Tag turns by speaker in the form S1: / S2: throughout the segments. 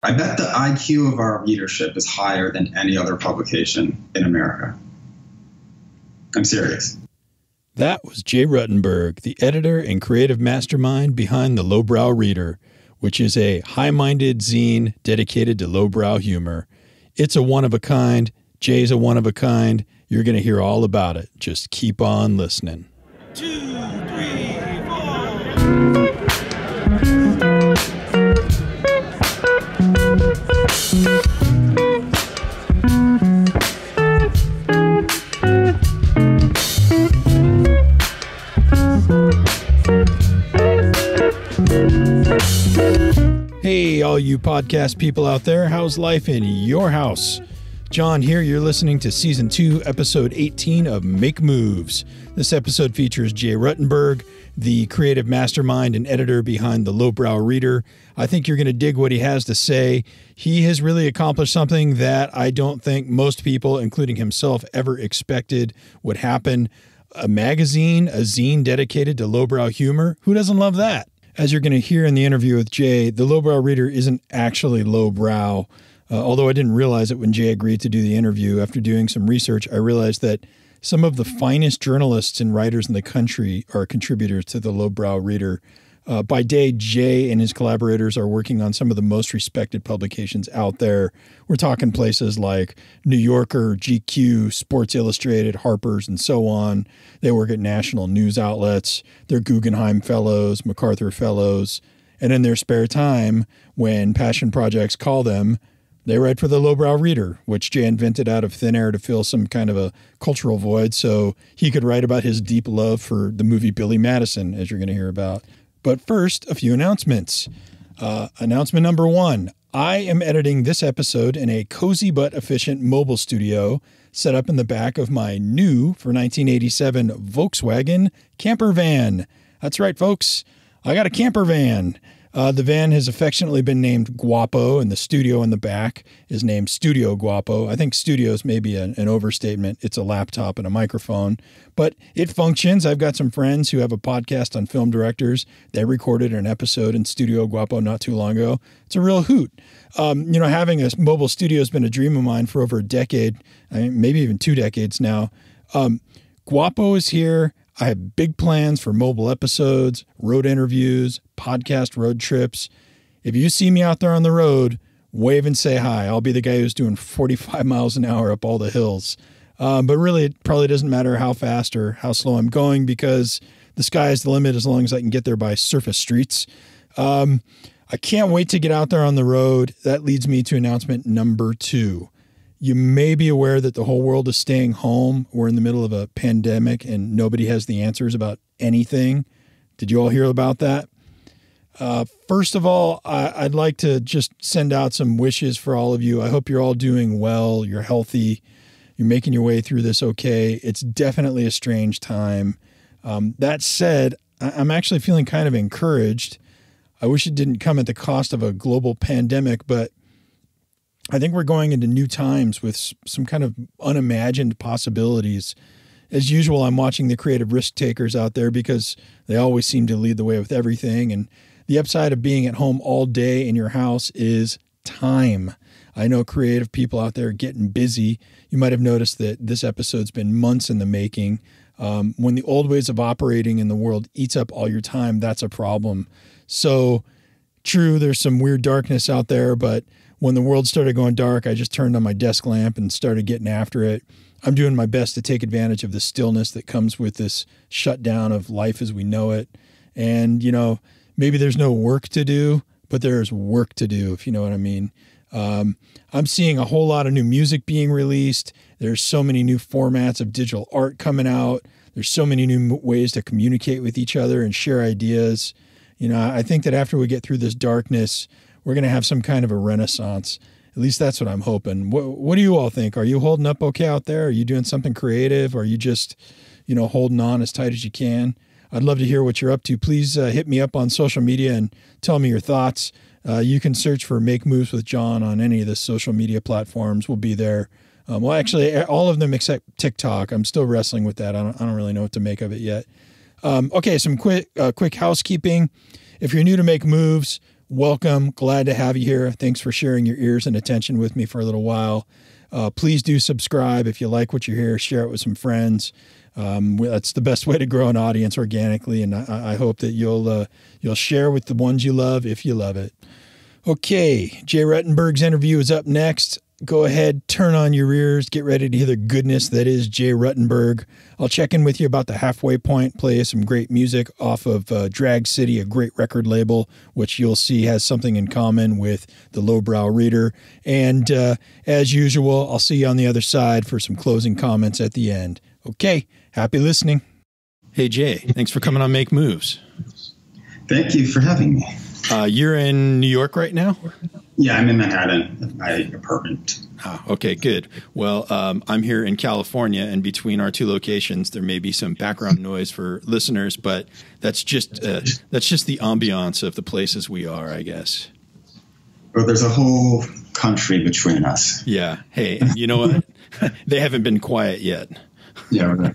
S1: I bet the IQ of our readership is higher than any other publication in America. I'm serious.
S2: That was Jay Ruttenberg, the editor and creative mastermind behind the Lowbrow Reader, which is a high-minded zine dedicated to lowbrow humor. It's a one-of-a-kind. Jay's a one-of-a-kind. You're going to hear all about it. Just keep on listening. 2, 3, 4. Hey, all you podcast people out there, how's life in your house? John here, you're listening to Season 2, Episode 18 of Make Moves. This episode features Jay Ruttenberg, the creative mastermind and editor behind the Lowbrow Reader. I think you're going to dig what he has to say. He has really accomplished something that I don't think most people, including himself, ever expected would happen. A magazine, a zine dedicated to lowbrow humor. Who doesn't love that? As you're going to hear in the interview with Jay, the Lowbrow Reader isn't actually lowbrow. Although I didn't realize it when Jay agreed to do the interview. After doing some research, I realized that some of the finest journalists and writers in the country are contributors to the Lowbrow Reader. By day, Jay and his collaborators are working on some of the most respected publications out there. We're talking places like New Yorker, GQ, Sports Illustrated, Harper's, and so on. They work at national news outlets. They're Guggenheim Fellows, MacArthur Fellows. And in their spare time, when passion projects call them, they write for the Lowbrow Reader, which Jay invented out of thin air to fill some kind of a cultural void so he could write about his deep love for the movie Billy Madison, as you're going to hear about. But first, a few announcements. Announcement number 1. I am editing this episode in a cozy but efficient mobile studio set up in the back of my new, for 1987, Volkswagen camper van. That's right, folks. I got a camper van. The van has affectionately been named Guapo, and the studio in the back is named Studio Guapo. I think studios may be an overstatement. It's a laptop and a microphone, but it functions. I've got some friends who have a podcast on film directors. They recorded an episode in Studio Guapo not too long ago. It's a real hoot. Having a mobile studio has been a dream of mine for over a decade, maybe even 2 decades now. Guapo is here. I have big plans for mobile episodes, road interviews, podcast road trips. If you see me out there on the road, wave and say hi. I'll be the guy who's doing 45 miles an hour up all the hills. But really, it probably doesn't matter how fast or how slow I'm going because the sky is the limit as long as I can get there by surface streets. I can't wait to get out there on the road. That leads me to announcement number 2. You may be aware that the whole world is staying home. We're in the middle of a pandemic and nobody has the answers about anything. Did you all hear about that? First of all, I'd like to just send out some wishes for all of you. I hope you're all doing well. You're healthy. You're making your way through this okay. It's definitely a strange time. That said, I'm actually feeling kind of encouraged. I wish it didn't come at the cost of a global pandemic, but I think we're going into new times with some kind of unimagined possibilities. As usual, I'm watching the creative risk takers out there because they always seem to lead the way with everything. And the upside of being at home all day in your house is time. I know creative people out there getting busy. You might have noticed that this episode's been months in the making. When the old ways of operating in the world eats up all your time, that's a problem. So true, there's some weird darkness out there, but when the world started going dark, I just turned on my desk lamp and started getting after it. I'm doing my best to take advantage of the stillness that comes with this shutdown of life as we know it. And, maybe there's no work to do, but there's work to do, if you know what I mean. I'm seeing a whole lot of new music being released. There's so many new formats of digital art coming out. There's so many new ways to communicate with each other and share ideas. I think that after we get through this darkness, we're going to have some kind of a renaissance. At least that's what I'm hoping. What do you all think? Are you holding up okay out there? Are you doing something creative? Are you just, holding on as tight as you can? I'd love to hear what you're up to. Please hit me up on social media and tell me your thoughts. You can search for Make Moves with John on any of the social media platforms. We'll be there. Well, actually, all of them except TikTok. I'm still wrestling with that. I don't really know what to make of it yet. Okay, some quick housekeeping. If you're new to Make Moves, welcome. Glad to have you here. Thanks for sharing your ears and attention with me for a little while. Please do subscribe if you like what you hear. Share it with some friends. That's the best way to grow an audience organically, and I hope that you'll share with the ones you love if you love it. Okay, Jay Ruttenberg's interview is up next. Go ahead, turn on your ears, get ready to hear the goodness that is Jay Ruttenberg. I'll check in with you about the halfway point, play some great music off of Drag City, a great record label, which you'll see has something in common with the Lowbrow Reader. And as usual, I'll see you on the other side for some closing comments at the end. Okay, happy listening. Hey, Jay, thanks for coming on Make Moves.
S1: Thank you for having me.
S2: You're in New York right now?
S1: Yeah, I'm in Manhattan at my apartment.
S2: Ah, okay, good. Well, I'm here in California, and between our two locations, there may be some background noise for listeners, but that's just the ambiance of the places we are, I guess.
S1: Well, there's a whole country between us.
S2: Yeah. Hey, you know what? They haven't been quiet yet.
S1: Yeah. Okay.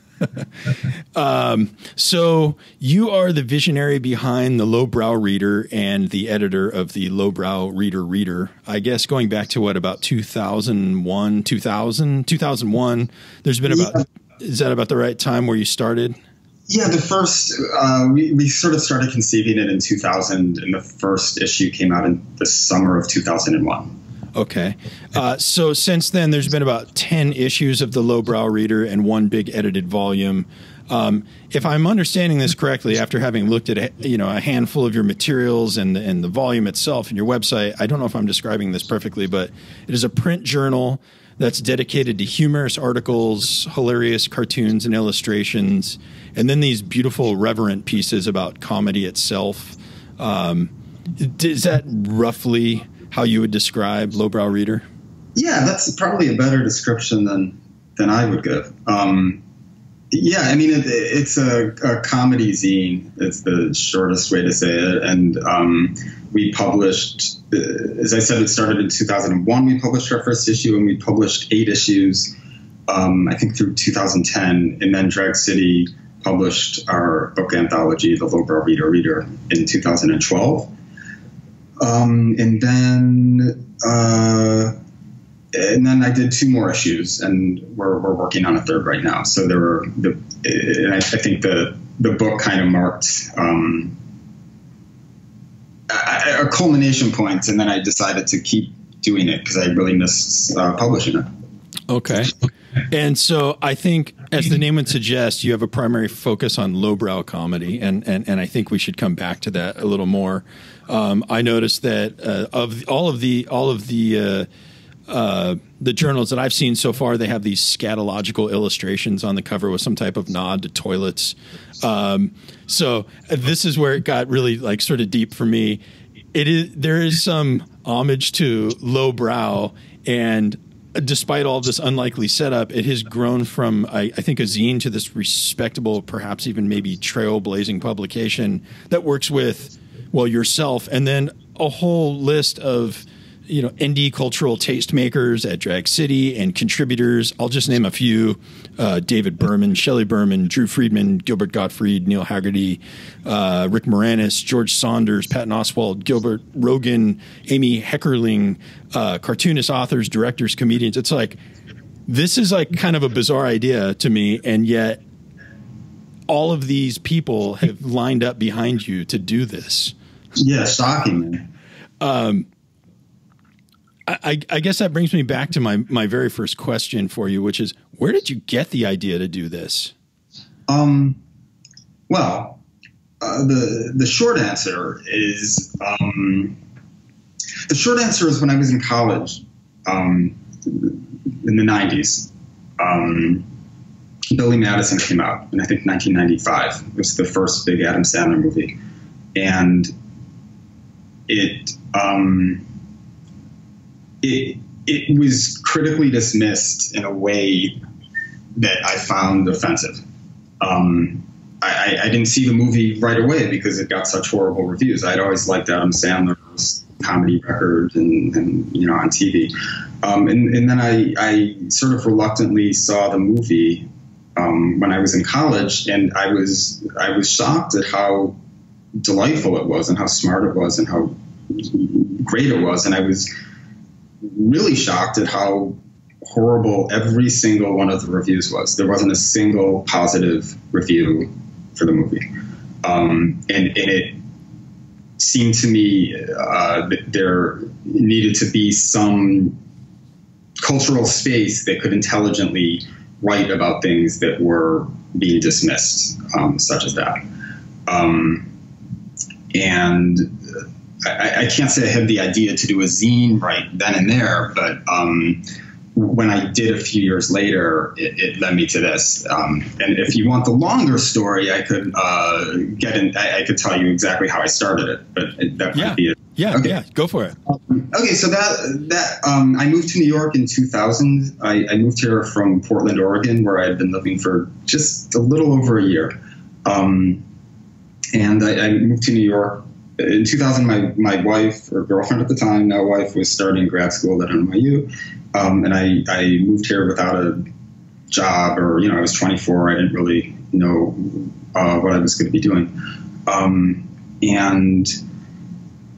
S2: So you are the visionary behind the Lowbrow Reader and the editor of the Lowbrow Reader. I guess going back to about 2001, there's been about, is that about the right time where you started?
S1: Yeah, the first, we sort of started conceiving it in 2000, and the first issue came out in the summer of 2001.
S2: Okay. So since then, there's been about 10 issues of the Lowbrow Reader and one big edited volume. If I'm understanding this correctly, after having looked at a handful of your materials and the volume itself and your website, I don't know if I'm describing this perfectly, but it is a print journal that's dedicated to humorous articles, hilarious cartoons and illustrations, and then these beautiful reverent pieces about comedy itself. Is that roughly how you would describe Lowbrow Reader? Yeah,
S1: that's probably a better description than I would give. Yeah, I mean, it's a comedy zine. It's the shortest way to say it. And we published, as I said, it started in 2001. We published our first issue, and we published 8 issues, I think through 2010. And then Drag City published our book anthology, The Lowbrow Reader, in 2012. And then I did 2 more issues, and we're working on a 3rd right now. So I think the book kind of marked a culmination point, and then I decided to keep doing it because I really missed publishing it.
S2: Okay. And so I think, as the name would suggest, you have a primary focus on lowbrow comedy, and I think we should come back to that a little more. I noticed that of all of the journals that I've seen so far, they have these scatological illustrations on the cover with some type of nod to toilets. So this is where it got really sort of deep for me. There is some homage to lowbrow, and despite all this unlikely setup, it has grown from, I think, a zine to this respectable, perhaps even maybe trailblazing publication that works with, well, yourself, and then a whole list of indie cultural tastemakers at Drag City and contributors. I'll just name a few: David Berman, Shelley Berman, Drew Friedman, Gilbert Gottfried, Neil Haggerty, Rick Moranis, George Saunders, Patton Oswalt, Gilbert Rogan, Amy Heckerling, cartoonists, authors, directors, comedians. It's this is kind of a bizarre idea to me, and yet all of these people have lined up behind you to do this.
S1: Yeah, shocking, man.
S2: I guess that brings me back to my very first question for you, which is, where did you get the idea to do this?
S1: Well, the short answer is when I was in college in the 90s, Billy Madison came out in, I think, 1995. It was the first big Adam Sandler movie, and it was critically dismissed in a way that I found offensive. I didn't see the movie right away because it got such horrible reviews. I'd always liked Adam Sandler's comedy record and on TV. And then I sort of reluctantly saw the movie when I was in college, and I was shocked at how delightful it was and how smart it was and how great it was. And I was really shocked at how horrible every single one of the reviews was. There wasn't a single positive review for the movie. And it seemed to me that there needed to be some cultural space that could intelligently write about things that were being dismissed, such as that. And I can't say I had the idea to do a zine right then and there, but when I did a few years later, it led me to this. And if you want the longer story, I could I could tell you exactly how I started it, but that might be it.
S2: Yeah, okay. Yeah, go for it.
S1: Okay, so I moved to New York in 2000. I moved here from Portland, Oregon, where I had been living for just a little over a year. And I moved to New York in 2000. My wife, or girlfriend at the time, now wife, was starting grad school at NYU. And I moved here without a job, or, I was 24. I didn't really know what I was going to be doing. And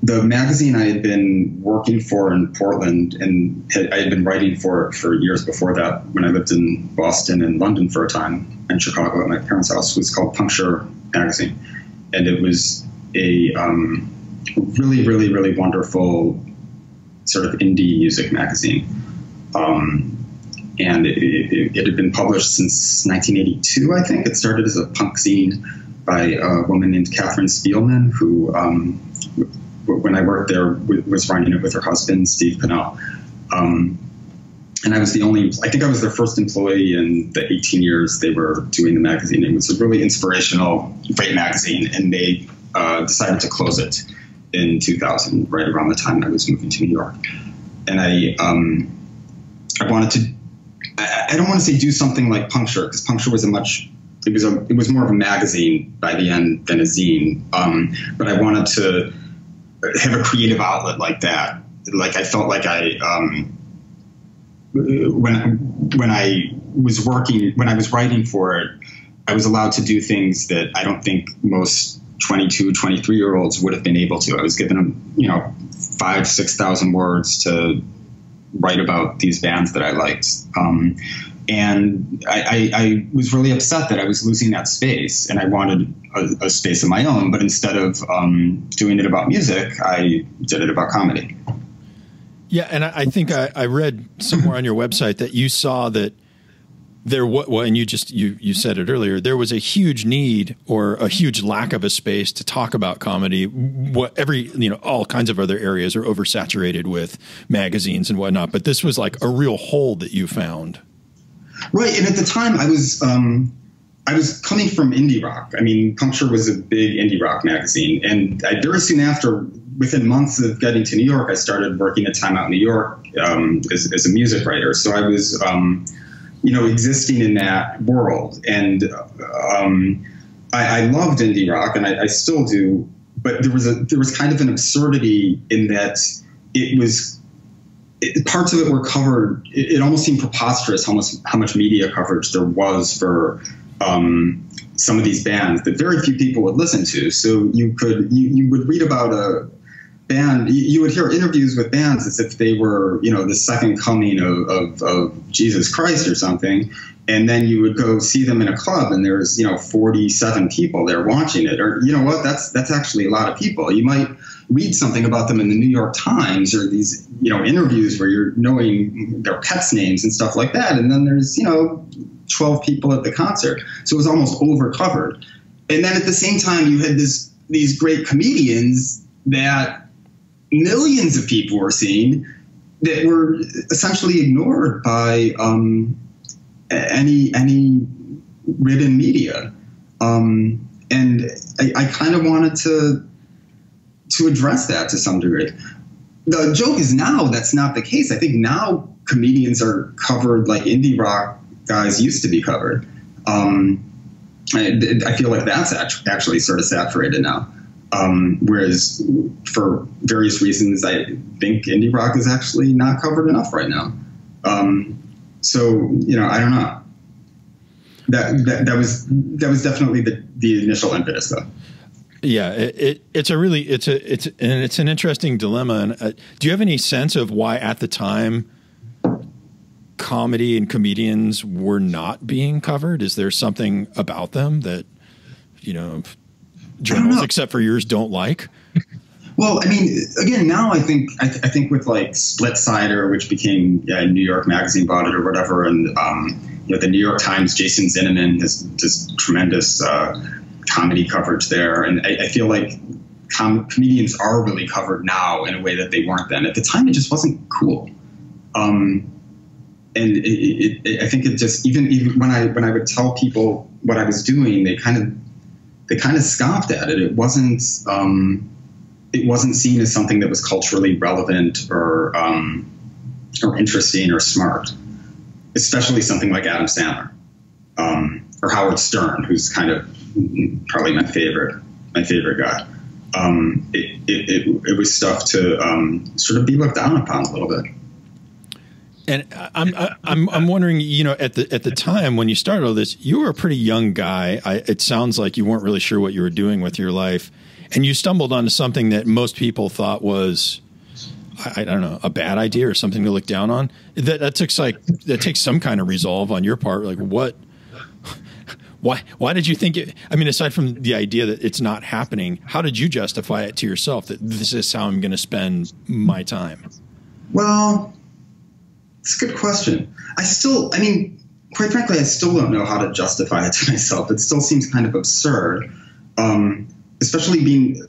S1: the magazine I had been working for in Portland, and I had been writing for it for years before that, when I lived in Boston and London for a time, and Chicago at my parents' house, was called Puncture Magazine. And it was a really, really, really wonderful sort of indie music magazine. And it had been published since 1982, I think. It started as a punk zine by a woman named Catherine Spielman, who, when I worked there, was running it with her husband, Steve Pinnell. And I was I was their first employee in the 18 years they were doing the magazine. It was a really inspirational, great magazine, and they decided to close it in 2000, right around the time I was moving to New York. And I wanted to, I don't want to say do something like Puncture, because Puncture was it was more of a magazine by the end than a zine. But I wanted to have a creative outlet like that. Like, I felt like when I was writing for it, I was allowed to do things that I don't think most 22, 23-year-olds would have been able to. I was given them, 5,000, 6,000 words to write about these bands that I liked. And I was really upset that I was losing that space, and I wanted a space of my own. But instead of doing it about music, I did it about comedy.
S2: Yeah, and I think I read somewhere on your website that you saw that there was, well, and you said it earlier, there was a huge need or a huge lack of a space to talk about comedy. All kinds of other areas are oversaturated with magazines and whatnot, but this was like a real hole that you found.
S1: Right, and at the time I was coming from indie rock. I mean, Puncture was a big indie rock magazine, and very soon after, within months of getting to New York, I started working at Time Out New York as a music writer. So I was, existing in that world, and I loved indie rock, and I still do. But there was kind of an absurdity in that parts of it were covered. It almost seemed preposterous how much media coverage there was for some of these bands that very few people would listen to. So you would read about a band, you would hear interviews with bands as if they were, the second coming of Jesus Christ or something. And then you would go see them in a club, and there's, 47 people there watching it. Or, that's actually a lot of people. You might read something about them in the New York Times, or these, interviews where you're knowing their pets' names and stuff like that. And then there's, 12 people at the concert. So it was almost over-covered. And then at the same time, you had these great comedians that millions of people were seeing that were essentially ignored by any written media. And I kind of wanted to address that to some degree. The joke is now that's not the case. I think now comedians are covered like indie rock guys used to be covered. I feel like that's actually sort of saturated now. Whereas for various reasons, I think indie rock is actually not covered enough right now. So, I don't know. That was definitely the initial impetus, though.
S2: Yeah, it's an interesting dilemma. And do you have any sense of why at the time comedy and comedians were not being covered? Is there something about them that, journals except for yours don't like?
S1: Well, I mean, again, now I think with like Split Sider, which became New York Magazine bought it or whatever, and the New York Times, Jason Zinnemann has just tremendous comedy coverage there, and I feel like comedians are really covered now in a way that they weren't then. At the time, it just wasn't cool, and I think it just even when I would tell people what I was doing, they kind of scoffed at it. It wasn't seen as something that was culturally relevant or interesting or smart, especially something like Adam Sandler or Howard Stern, who's kind of probably my favorite guy. It was stuff to sort of be looked down upon a little bit.
S2: And I'm wondering, at the time when you started all this, you were a pretty young guy. It sounds like you weren't really sure what you were doing with your life. And you stumbled onto something that most people thought was, I don't know, a bad idea or something to look down on. That takes some kind of resolve on your part. Like what? Why did you think it? I mean, aside from the idea that it's not happening, how did you justify it to yourself that this is how I'm going to spend my time?
S1: Well, it's a good question. Quite frankly, I still don't know how to justify it to myself. It still seems kind of absurd. Especially being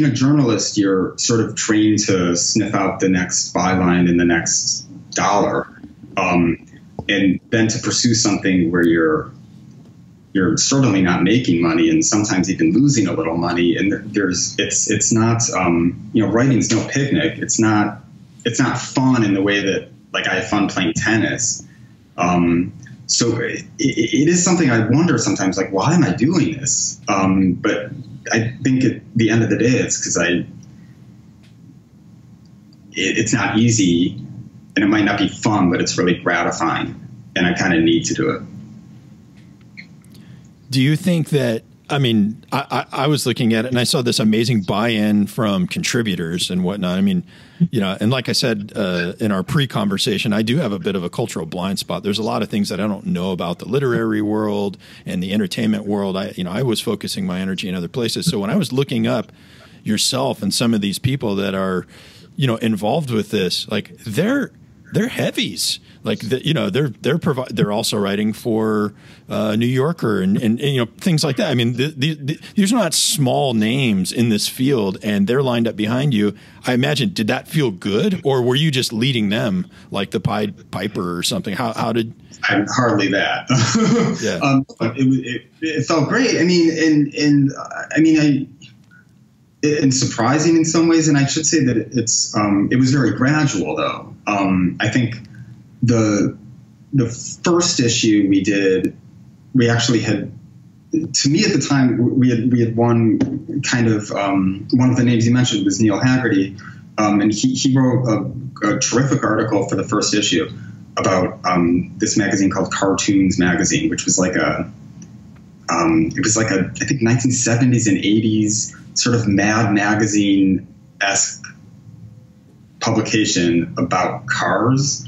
S1: a journalist, you're sort of trained to sniff out the next byline and the next dollar, and then to pursue something where you're certainly not making money and sometimes even losing a little money. And it's not writing's no picnic. It's not fun in the way that like I have fun playing tennis. So it is something I wonder sometimes, like, why am I doing this? But I think at the end of the day, it's because it's not easy and it might not be fun, but it's really gratifying and I kind of need to do it.
S2: Do you think that, I was looking at it and I saw this amazing buy-in from contributors and whatnot. And like I said, in our pre-conversation, I do have a bit of a cultural blind spot. There's a lot of things that I don't know about the literary world and the entertainment world. I was focusing my energy in other places. So when I was looking up yourself and some of these people that are, involved with this, like they're heavies. Like they're also writing for New Yorker and things like that. I mean, these are not small names in this field, and they're lined up behind you. I imagine, did that feel good, or were you just leading them like the Pied Piper or something? How did?
S1: I'm hardly that.
S2: Yeah.
S1: It felt great. And surprising in some ways. And I should say that it was very gradual, though. I think the first issue we did, we actually had, to me at the time, we had one kind of, one of the names you mentioned was Neil Haggerty. And he wrote a terrific article for the first issue about this magazine called Cartoons Magazine, which was like I think 1970s and 80s sort of Mad Magazine-esque publication about cars.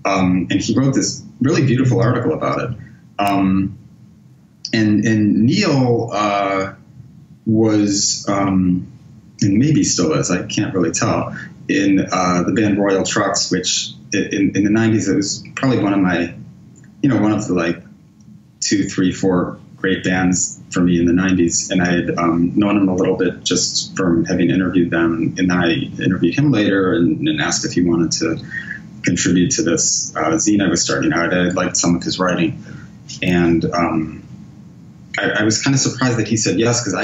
S1: And he wrote this really beautiful article about it. And Neil was, and maybe still is, I can't really tell, in the band Royal Trucks, which in the 90s, it was probably one of my, one of the like 2, 3, 4 great bands for me in the 90s. And I had known him a little bit just from having interviewed them. And then I interviewed him later and asked if he wanted to contribute to this zine I was starting out. I liked some of his writing. And I was kind of surprised that he said yes, because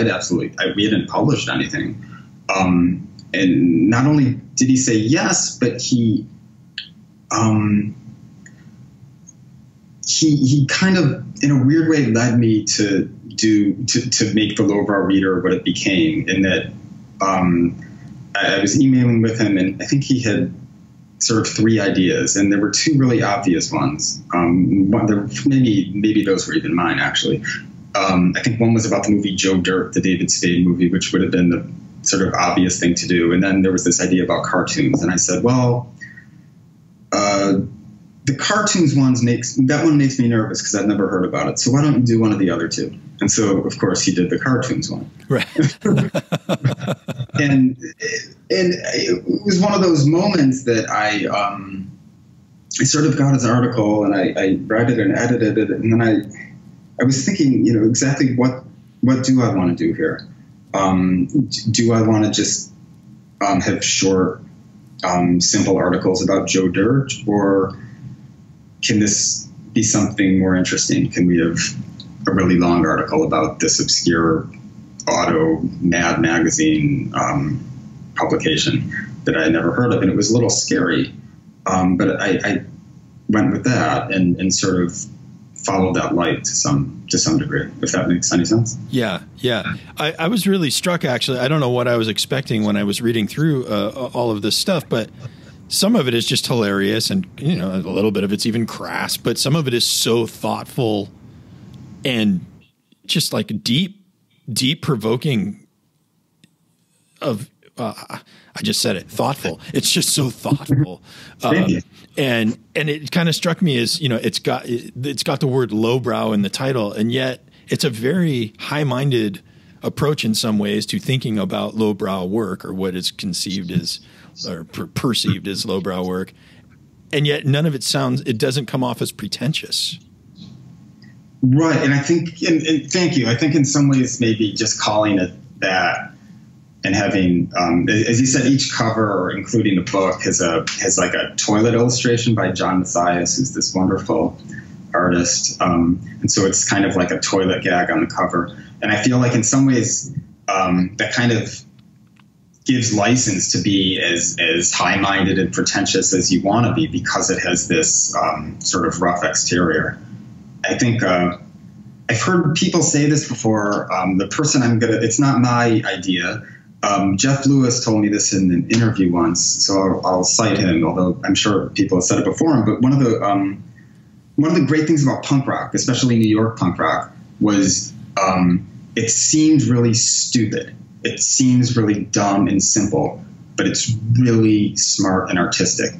S1: we hadn't published anything. And not only did he say yes, but he kind of, in a weird way, led me to make the Lowbrow Reader what it became. In that I was emailing with him, and I think he had sort of 3 ideas, and there were 2 really obvious ones. Maybe those were even mine, actually. I think one was about the movie Joe Dirt, the David Spade movie, which would have been the sort of obvious thing to do. And then there was this idea about cartoons. And I said, well, the cartoons one makes me nervous because I've never heard about it. So why don't you do one of the other two? And so, of course, he did the cartoons one.
S2: Right.
S1: and it was one of those moments that I sort of got his article and I read it and edited it. And then I was thinking, exactly what do I want to do here? Do I want to just have short, simple articles about Joe Dirt, or can this be something more interesting? Can we have a really long article about this obscure auto Mad magazine publication that I had never heard of? And it was a little scary, but I went with that and sort of followed that light to some degree, if that makes any sense.
S2: Yeah. I was really struck, actually. I don't know what I was expecting when I was reading through all of this stuff, but some of it is just hilarious, and a little bit of it's even crass, but some of it is so thoughtful and just like deep provoking of I just said it, thoughtful. It's just so thoughtful. And it kind of struck me as, it's got the word lowbrow in the title, and yet it's a very high-minded approach in some ways to thinking about lowbrow work, or what is conceived as or perceived as lowbrow work. And yet none of it doesn't come off as pretentious.
S1: Right. And I think, and thank you. I think in some ways maybe just calling it that and having, as you said, each cover, including the book, has like a toilet illustration by John Mathias, who's this wonderful artist. And so it's kind of like a toilet gag on the cover. And I feel like in some ways that kind of gives license to be as high-minded and pretentious as you want to be, because it has this sort of rough exterior. I think I've heard people say this before. The person it's not my idea. Jeff Lewis told me this in an interview once, so I'll cite him, although I'm sure people have said it before him. But one of the great things about punk rock, especially New York punk rock, was it seemed really stupid. It seems really dumb and simple, but it's really smart and artistic.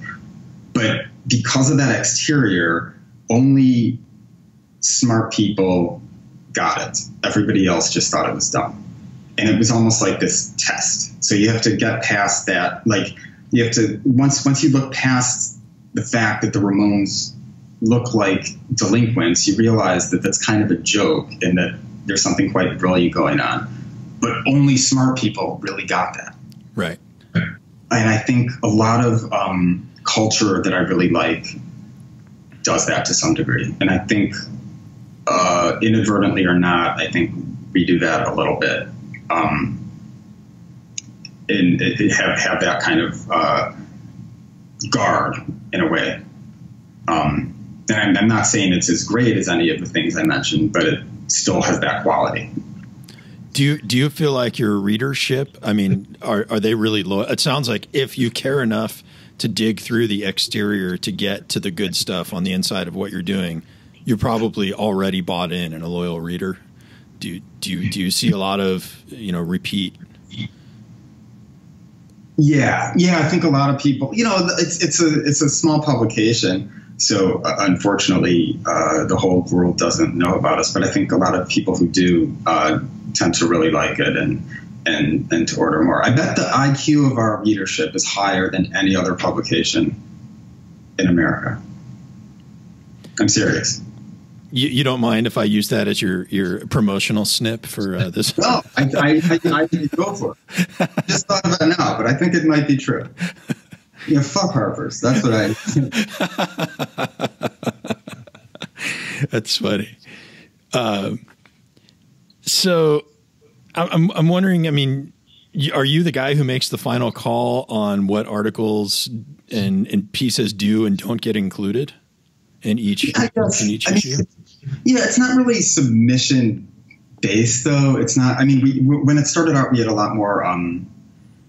S1: But because of that exterior, only smart people got it. Everybody else just thought it was dumb. And it was almost like this test. So you have to get past that. Like, you have to, once you look past the fact that the Ramones look like delinquents, you realize that that's kind of a joke and that there's something quite brilliant going on. But only smart people really got that.
S2: Right.
S1: And I think a lot of culture that I really like does that to some degree. And I think inadvertently or not, I think we do that a little bit. And have that kind of guard in a way. And I'm not saying it's as great as any of the things I mentioned, but it still has that quality.
S2: Do you feel like your readership, I mean, are they really low? It sounds like if you care enough to dig through the exterior to get to the good stuff on the inside of what you're doing, you're probably already bought in and a loyal reader. Do you see a lot of, repeat? Yeah. I think a lot of people, it's a small publication. So unfortunately, the whole world doesn't know about us. But I think a lot of people who do tend to really like it and to order more. I bet the IQ of our readership is higher than any other publication in America. I'm serious. You don't mind if I use that as your promotional snip for this?
S1: No, I go for it. I just thought of it now, but I think it might be true. Yeah, fuck Harper's. That's what I.
S2: That's funny. So I'm wondering, I mean, are you the guy who makes the final call on what articles and pieces do and don't get included in each issue? Yeah,
S1: it's not really submission based though. It's not. I mean, when it started out, we had a lot more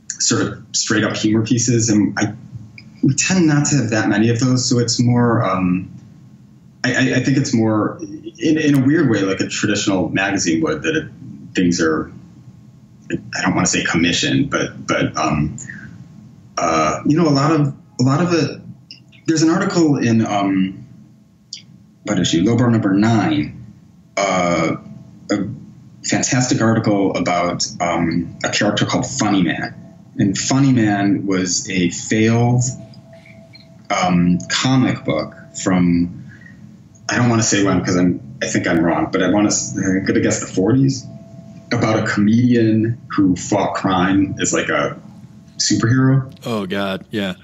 S1: sort of straight up humor pieces, and we tend not to have that many of those. So it's more I think it's more in a weird way, like a traditional magazine would, that things are, I don't want to say commissioned, but you know, a lot of it, there's an article in, what issue, Lowbrow number 9, a fantastic article about a character called Funny Man. And Funny Man was a failed comic book from, I don't want to say when because I think I'm wrong, but I'm going to guess the 40s, about a comedian who fought crime as like a superhero.
S2: Oh God, yeah.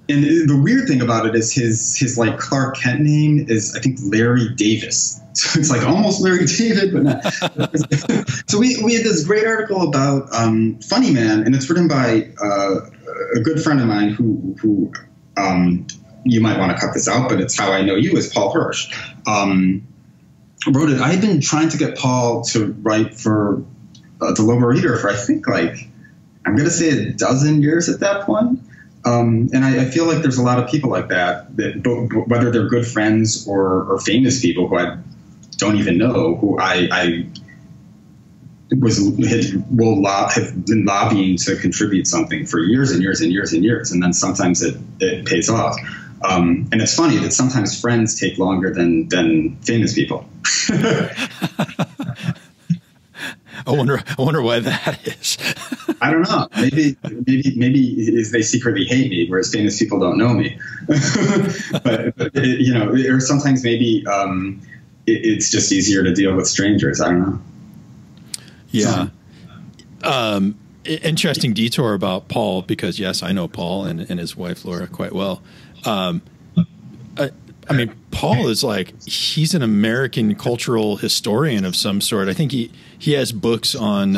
S1: And the weird thing about it is his like Clark Kent name is, I think, Larry Davis. So it's like almost Larry David, but not. So we had this great article about Funny Man, and it's written by a good friend of mine who you might want to cut this out, but it's how I know you, is Paul Hirsch. Wrote it. I had been trying to get Paul to write for the Lowbrow Reader for, I think, like, I'm going to say a dozen years at that point. And I feel like there's a lot of people like that whether they're good friends or famous people who I don't even know, who I have been lobbying to contribute something for years and years and years and years. And then sometimes it pays off. And it's funny that sometimes friends take longer than famous people.
S2: I wonder why that is.
S1: I don't know. Maybe is they secretly hate me, whereas famous people don't know me. but you know, or sometimes maybe it's just easier to deal with strangers. I don't know.
S2: Yeah. Interesting detour about Paul, because yes, I know Paul and his wife Laura quite well. I mean, Paul is like, he's an American cultural historian of some sort. I think he has books on,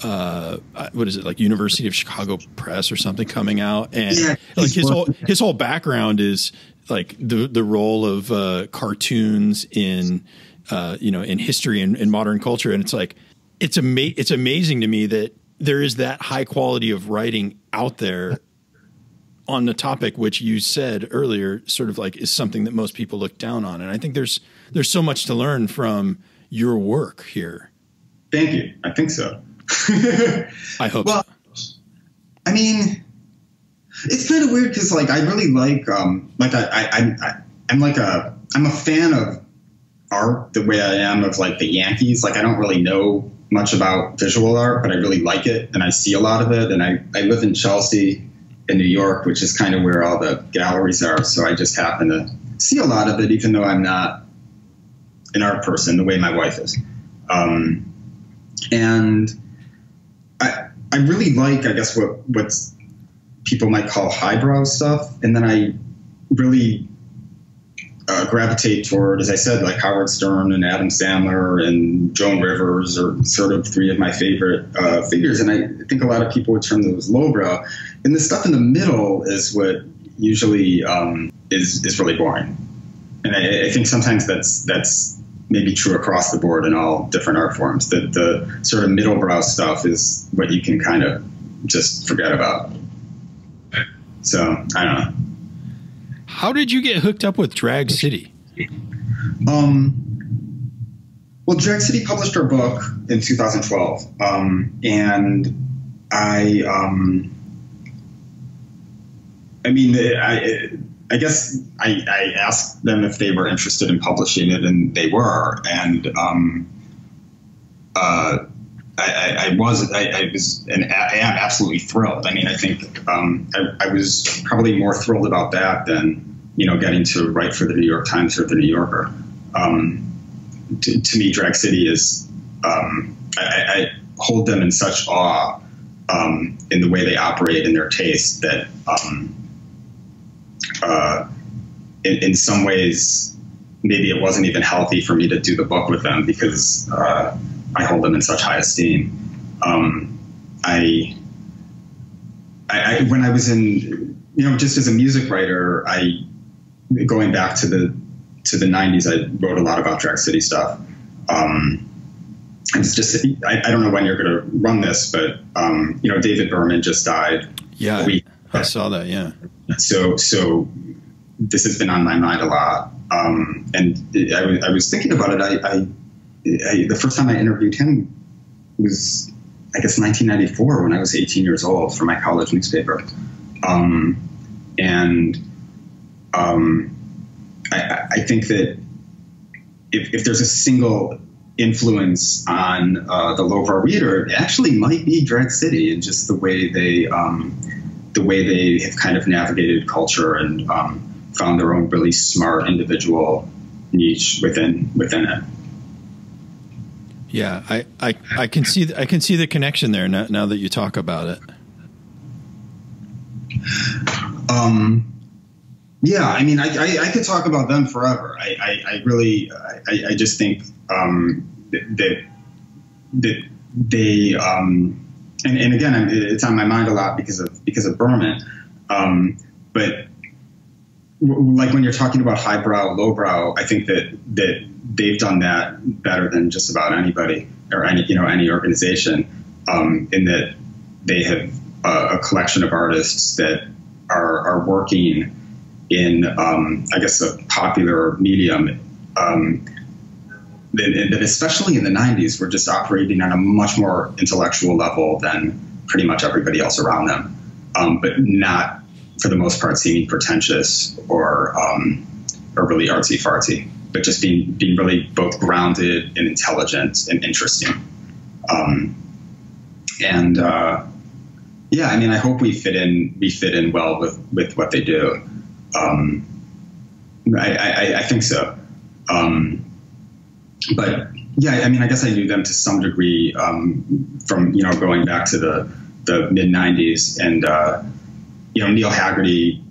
S2: what is it, like University of Chicago Press or something coming out. And yeah, like his whole background is like the role of cartoons in, you know, in history and in modern culture. And it's like, it's amazing to me that there is that high quality of writing out there on the topic, which you said earlier, sort of like is something that most people look down on. And I think there's so much to learn from your work here.
S1: Thank you. I think so.
S2: I hope
S1: so. I mean, it's kind of weird because like I really like I'm a fan of art the way I am of like the Yankees. Like I don't really know much about visual art, but I really like it and I see a lot of it. And I live in Chelsea in New York, which is kind of where all the galleries are. So I just happen to see a lot of it, even though I'm not an art person the way my wife is. And I really like, I guess, what people might call highbrow stuff. And then I really gravitate toward, as I said, like Howard Stern and Adam Sandler and Joan Rivers are sort of three of my favorite figures. And I think a lot of people would term those lowbrow. And the stuff in the middle is what usually is really boring. And I think sometimes that's maybe true across the board in all different art forms, that the sort of middlebrow stuff is what you can kind of just forget about. So, I don't know.
S2: How did you get hooked up with Drag City?
S1: Well, Drag City published our book in 2012. And I guess I asked them if they were interested in publishing it, and they were. And I am absolutely thrilled. I mean, I think I was probably more thrilled about that than, you know, getting to write for the New York Times or the New Yorker. To me, Drag City is I hold them in such awe in the way they operate and their taste that in some ways maybe it wasn't even healthy for me to do the book with them, because I hold them in such high esteem. I when I was in, you know, just as a music writer, going back to the 90s, I wrote a lot about Drag City stuff. It's just, I don't know when you're going to run this, but you know, David Berman just died.
S2: Yeah, I saw that. Yeah.
S1: So this has been on my mind a lot. I was thinking about it. The first time I interviewed him was, I guess, 1994, when I was 18 years old, for my college newspaper. I think that if there's a single influence on the Lowbrow reader, it actually might be Drag City, and just the way they have kind of navigated culture and found their own really smart individual niche within it.
S2: Yeah, I can see the connection there now that you talk about it.
S1: Yeah, I mean, I could talk about them forever. I really just think that they and again, it's on my mind a lot because of Berman. But like when you're talking about highbrow, lowbrow, I think that they've done that better than just about anybody or any organization, in that they have a collection of artists that are working in, I guess, a popular medium, that especially in the 90s were just operating on a much more intellectual level than pretty much everybody else around them, but not, for the most part, seeming pretentious or really artsy-fartsy, but just being really both grounded and intelligent and interesting. Yeah, I mean, I hope we fit in well with what they do. I think so. But yeah, I mean, I guess I knew them to some degree from going back to the mid '90s, and Neil Haggerty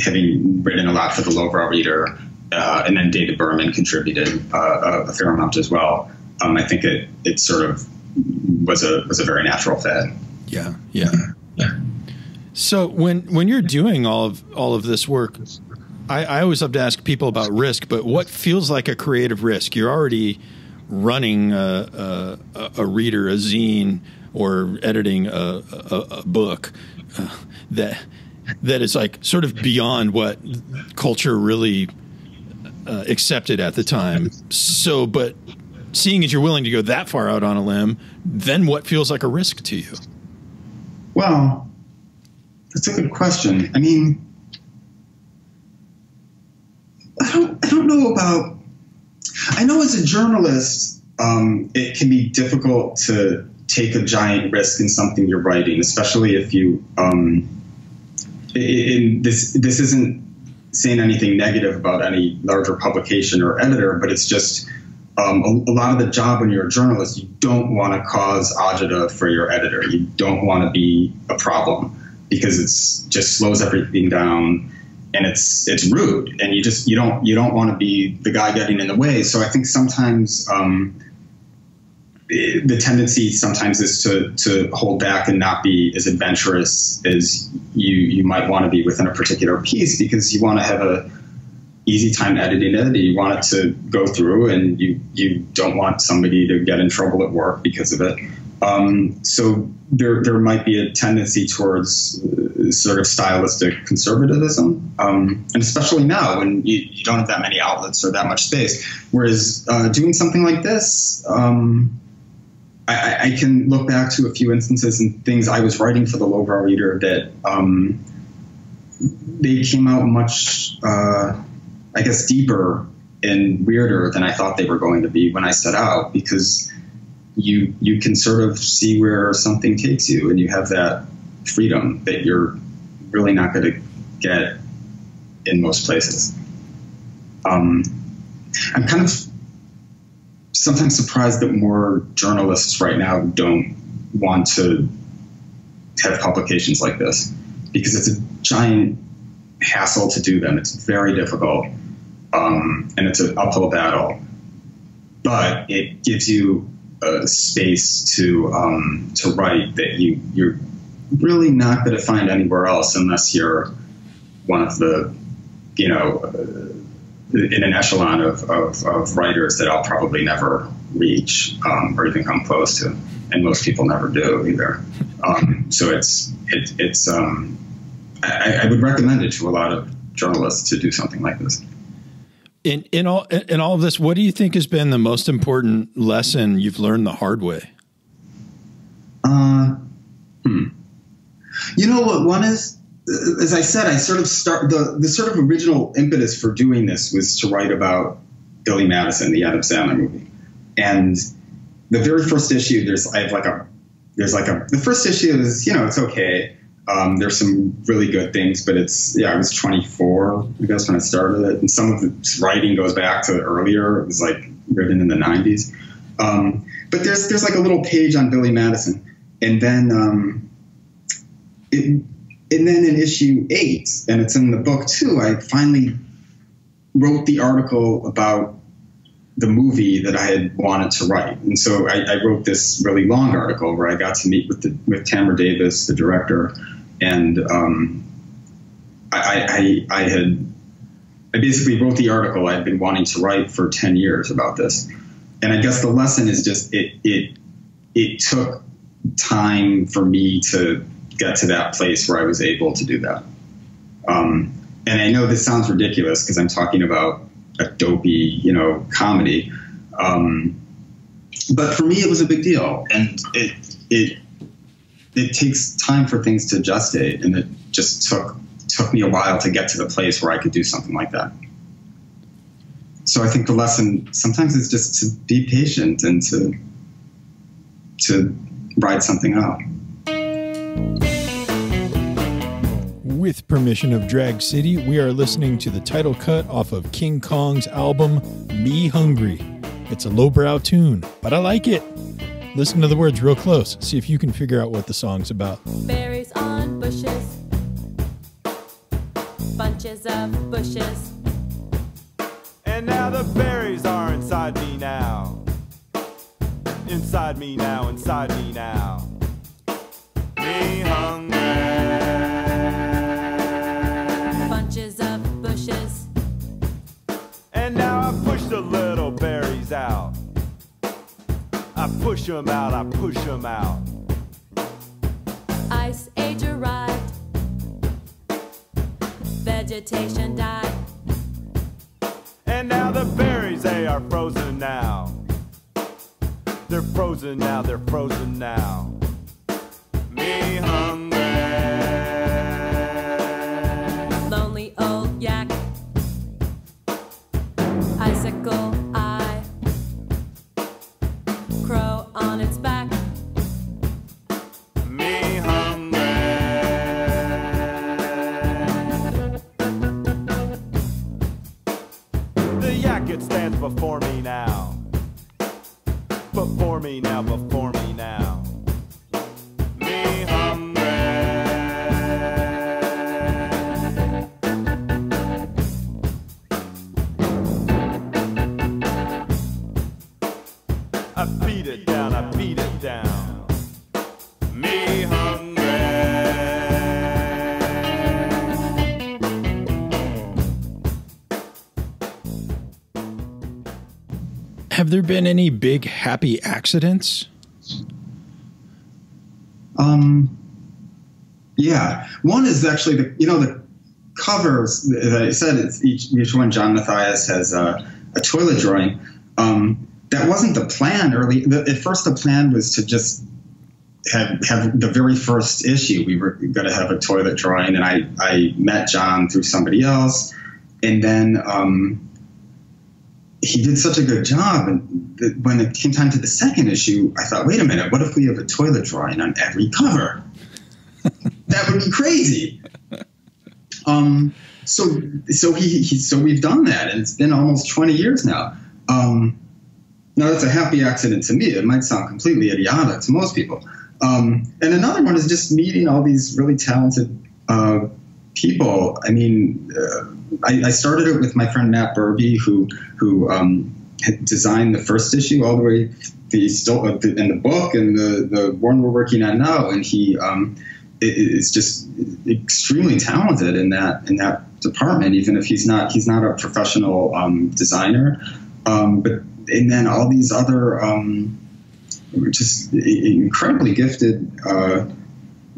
S1: having written a lot for the Lowbrow Reader, and then David Berman contributed a fair amount as well. I think it sort of was a very natural fit.
S2: Yeah. So when you're doing all of this work, I always love to ask people about risk, but what feels like a creative risk? You're already running a reader, a zine, or editing a book that is like sort of beyond what culture really accepted at the time. So, but seeing as you're willing to go that far out on a limb, then what feels like a risk to you?
S1: Well, that's a good question. I mean, I don't know about. I know as a journalist, it can be difficult to take a giant risk in something you're writing, especially if you. This isn't saying anything negative about any larger publication or editor, but it's just a lot of the job when you're a journalist, you don't want to cause agita for your editor. You don't want to be a problem because it's just slows everything down. And it's rude, and you don't want to be the guy getting in the way. So I think sometimes the tendency sometimes is to hold back and not be as adventurous as you might want to be within a particular piece, because you want to have a easy time editing it. You want it to go through, and you don't want somebody to get in trouble at work because of it. So there might be a tendency towards sort of stylistic conservatism, and especially now when you don't have that many outlets or that much space. Whereas doing something like this, I can look back to a few instances and things I was writing for the Lowbrow Reader that they came out much, I guess, deeper and weirder than I thought they were going to be when I set out, because you can sort of see where something takes you, and you have that freedom that you're really not going to get in most places. I'm kind of sometimes surprised that more journalists right now don't want to have publications like this, because it's a giant hassle to do them. It's very difficult, and it's an uphill battle, but it gives you a space to write that you're really not going to find anywhere else, unless you're one of the, in an echelon of writers that I'll probably never reach, or even come close to, and most people never do either. So I would recommend it to a lot of journalist to do something like this.
S2: In all of this, what do you think has been the most important lesson you've learned the hard way?
S1: You know what one is? As I said, I sort of the sort of original impetus for doing this was to write about Billy Madison, the Adam Sandler movie. And the very first issue, the first issue is, it's okay. There's some really good things, but I was 24, I guess, when I started it. And some of the writing goes back to earlier. It was like written in the 90s. But there's like a little page on Billy Madison. And then, in issue 8, and it's in the book too, I finally wrote the article about the movie that I had wanted to write. And so I wrote this really long article where I got to meet with Tamara Davis, the director, and I basically wrote the article I'd been wanting to write for 10 years about this. And I guess the lesson is just it took time for me to get to that place where I was able to do that. And I know this sounds ridiculous because I'm talking about a dopey, comedy. But for me, it was a big deal. And it takes time for things to gestate. And it just took me a while to get to the place where I could do something like that. So I think the lesson sometimes is just to be patient and to ride something out.
S2: With permission of Drag City, we are listening to the title cut off of King Kong's album, Me Hungry. It's a lowbrow tune, but I like it. Listen to the words real close. See if you can figure out what the song's about.
S3: Berries on bushes, bunches of bushes.
S4: And now the berries are inside me now. Inside me now, inside me now. Me hungry.
S3: Bunches of bushes.
S4: And now I push the little berries out. I push them out, I push them out.
S3: Ice age arrived. Vegetation died.
S4: And now the berries, they are frozen now. They're frozen now, they're frozen now. Me hungry.
S3: Lonely old yak. Icicle eye. Crow on its back.
S4: Me hungry. The yak, it stands before me now. Before me now, before me now. Me hungry. I beat it down, I beat it down. Me hungry.
S2: Have there been any big happy accidents?
S1: Yeah. One is actually the covers, as I said, it's each one. John Mathias has a toilet drawing. That wasn't the plan early. At first, the plan was to just have the very first issue. We were going to have a toilet drawing, and I met John through somebody else, and then he did such a good job. And when it came time to the second issue, I thought, wait a minute, what if we have a toilet drawing on every cover? That would be crazy. So we've done that, and it's been almost 20 years now. Now that's a happy accident to me. It might sound completely idiotic to most people. And another one is just meeting all these really talented people. I mean, I started it with my friend Matt Burby, who had designed the first issue all the way in the book and the one we're working on now, and he is just extremely talented in that department, even if he's not a professional designer. And then all these other just incredibly gifted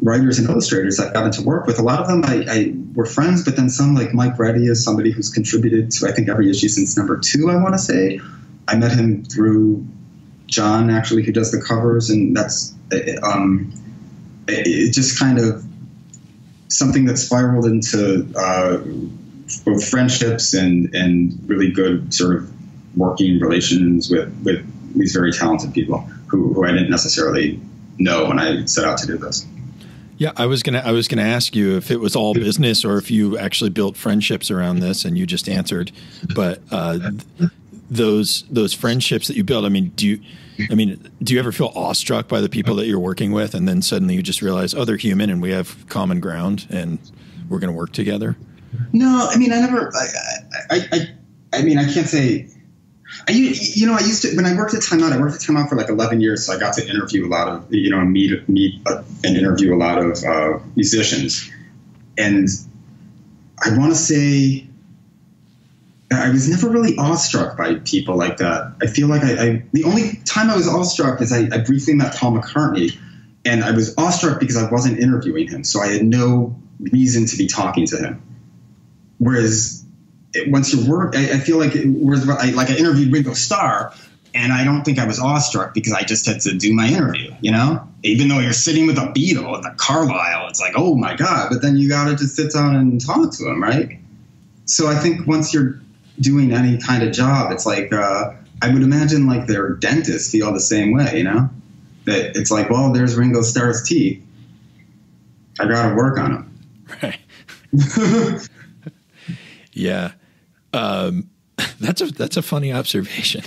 S1: writers and illustrators I've gotten to work with, a lot of them I were friends, but then some, like Mike Reddy, is somebody who's contributed to, I think, every issue since #2, I want to say. I met him through John, actually, who does the covers, and that's it just kind of something that spiraled into both friendships and really good sort of working relations with these very talented people who I didn't necessarily know when I set out to do this.
S2: Yeah, I was gonna ask you if it was all business or if you actually built friendships around this, and you just answered. But those friendships that you built, I mean, do you ever feel awestruck by the people that you're working with, and then suddenly you just realize, oh, they're human and we have common ground and we're going to work together?
S1: No, I mean, I never. I mean, I can't say. I used to, when I worked at Time Out, I worked at Time Out for like 11 years, so I got to interview a lot of, meet and interview a lot of musicians. And I want to say I was never really awestruck by people like that. I feel like the only time I was awestruck is I briefly met Paul McCartney, and I was awestruck because I wasn't interviewing him, so I had no reason to be talking to him. Whereas once you work, I feel like I interviewed Ringo Starr, and I don't think I was awestruck because I just had to do my interview, Even though you're sitting with a Beatle at the Carlisle, it's like, oh my God, but then you got to just sit down and talk to him, right? So I think once you're doing any kind of job, it's like, I would imagine like their dentists feel the same way, that it's like, well, there's Ringo Starr's teeth. I got to work on them.
S2: Right. Yeah. That's a funny observation.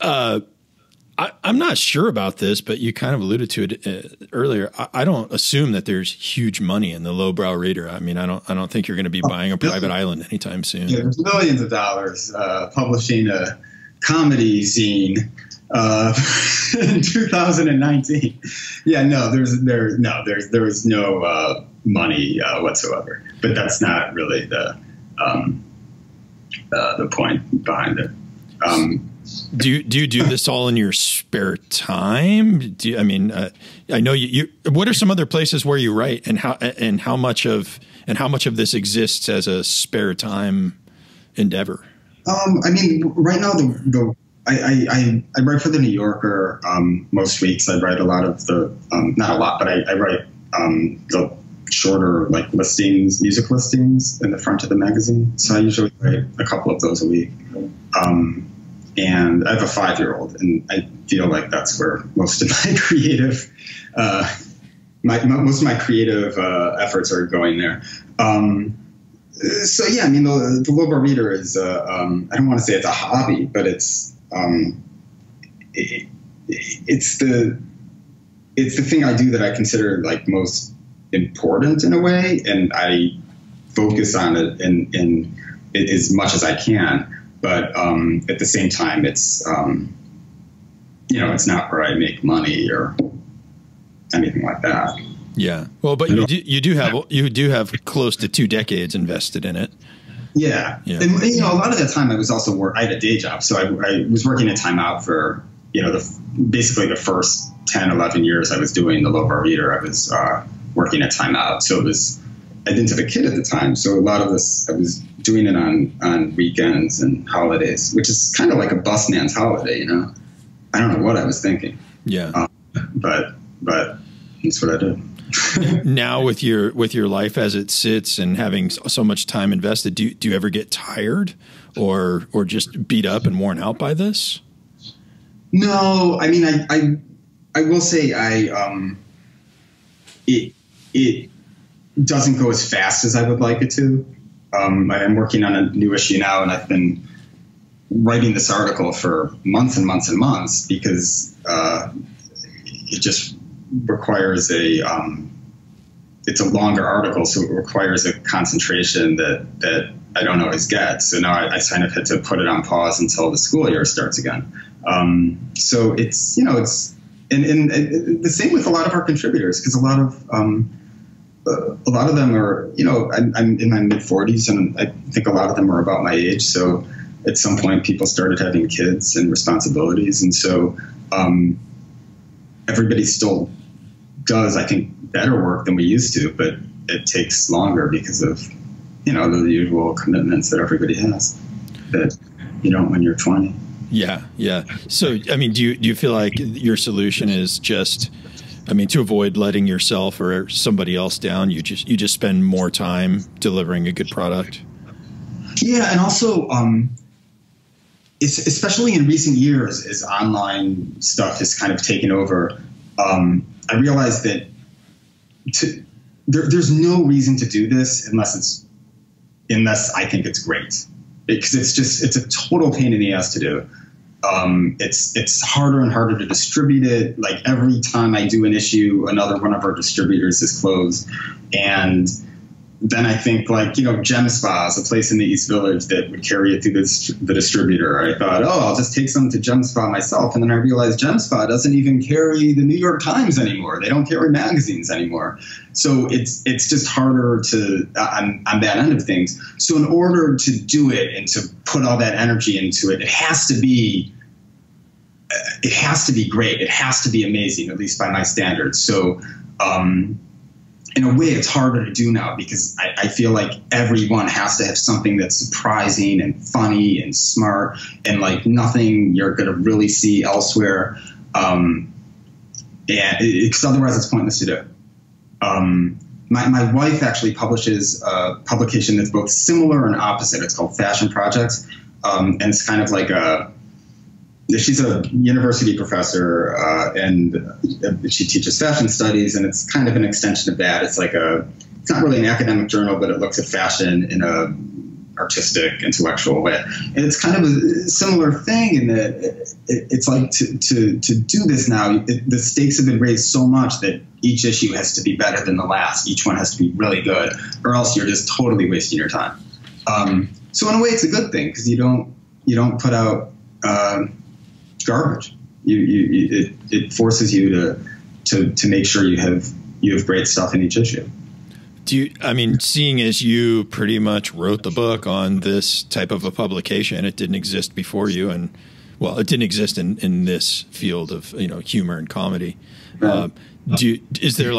S2: I'm not sure about this, but you kind of alluded to it earlier. I don't assume that there's huge money in the Lowbrow reader. I mean, I don't think you're going to be buying a private island anytime soon.
S1: Yeah, there's millions of dollars publishing a comedy zine in 2019. Yeah, no, there was no money whatsoever. But that's not really the point behind it.
S2: Do you do this all in your spare time? I know you. What are some other places where you write, and how much of this exists as a spare time endeavor?
S1: I mean, right now I write for the New Yorker most weeks. I write a lot of the not a lot, but I write the shorter like music listings in the front of the magazine. So I usually write a couple of those a week. And I have a 5-year-old, and I feel like that's where most of my creative, most of my creative efforts are going there. So yeah, I mean, the Lowbrow Reader is, I don't want to say it's a hobby, but it's the thing I do that I consider like most important in a way, and I focus on it in as much as I can. But at the same time, it's it's not where I make money or anything like that.
S2: Yeah, well, but you do have close to 2 decades invested in it.
S1: Yeah. And a lot of that time I was also I had a day job, so I was working at Time Out for basically the first 10, 11 years I was doing the Lowbrow Reader. I was working at Time Out, so it was. I didn't have a kid at the time, so a lot of this I was doing it on weekends and holidays, which is kind of like a busman's holiday, I don't know what I was thinking.
S2: Yeah,
S1: but that's what I did.
S2: Now with your life as it sits and having so much time invested, do you ever get tired or just beat up and worn out by this?
S1: No, I mean I will say it doesn't go as fast as I would like it to. I'm working on a new issue now, and I've been writing this article for months and months and months because it just requires it's a longer article, so it requires a concentration that I don't always get. So now I kind of had to put it on pause until the school year starts again. So it's and the same with a lot of our contributors, because a lot of them are, I'm in my mid-40s, and I think a lot of them are about my age. So at some point, people started having kids and responsibilities, and so everybody's still does, I think, better work than we used to, but it takes longer because of, the usual commitments that everybody has that you don't when you're 20.
S2: Yeah. So, I mean, do you feel like your solution is just, to avoid letting yourself or somebody else down, you just spend more time delivering a good product?
S1: Yeah, and also, especially in recent years, as online stuff has kind of taken over, I realized that there's no reason to do this unless I think it's great, because it's a total pain in the ass to do. It's harder and harder to distribute it. Like every time I do an issue, another one of our distributors is closed. And then I think Gem Spa is a place in the East Village that would carry it through the distributor. I thought, I'll just take some to Gem Spa myself. And then I realized Gem Spa doesn't even carry the New York Times anymore. They don't carry magazines anymore. So it's just harder on that end of things. So in order to do it and to put all that energy into it, it has to be great. It has to be amazing, at least by my standards. So, in a way, it's harder to do now because I feel like everyone has to have something that's surprising and funny and smart and like nothing you're going to really see elsewhere. And because otherwise it's pointless to do. My wife actually publishes a publication that's both similar and opposite. It's called Fashion Projects. And it's kind of like she's a university professor, and she teaches fashion studies, and it's kind of an extension of that. It's it's not really an academic journal, but it looks at fashion in a artistic, intellectual way. And it's kind of a similar thing in that it's like to do this now, the stakes have been raised so much that each issue has to be better than the last. Each one has to be really good, or else you're just totally wasting your time. So in a way, it's a good thing because you don't put out garbage. It forces you to make sure you have great stuff in each issue.
S2: Seeing as you pretty much wrote the book on this type of a publication, it didn't exist before you, and it didn't exist in this field of humor and comedy.
S1: Right.
S2: Is there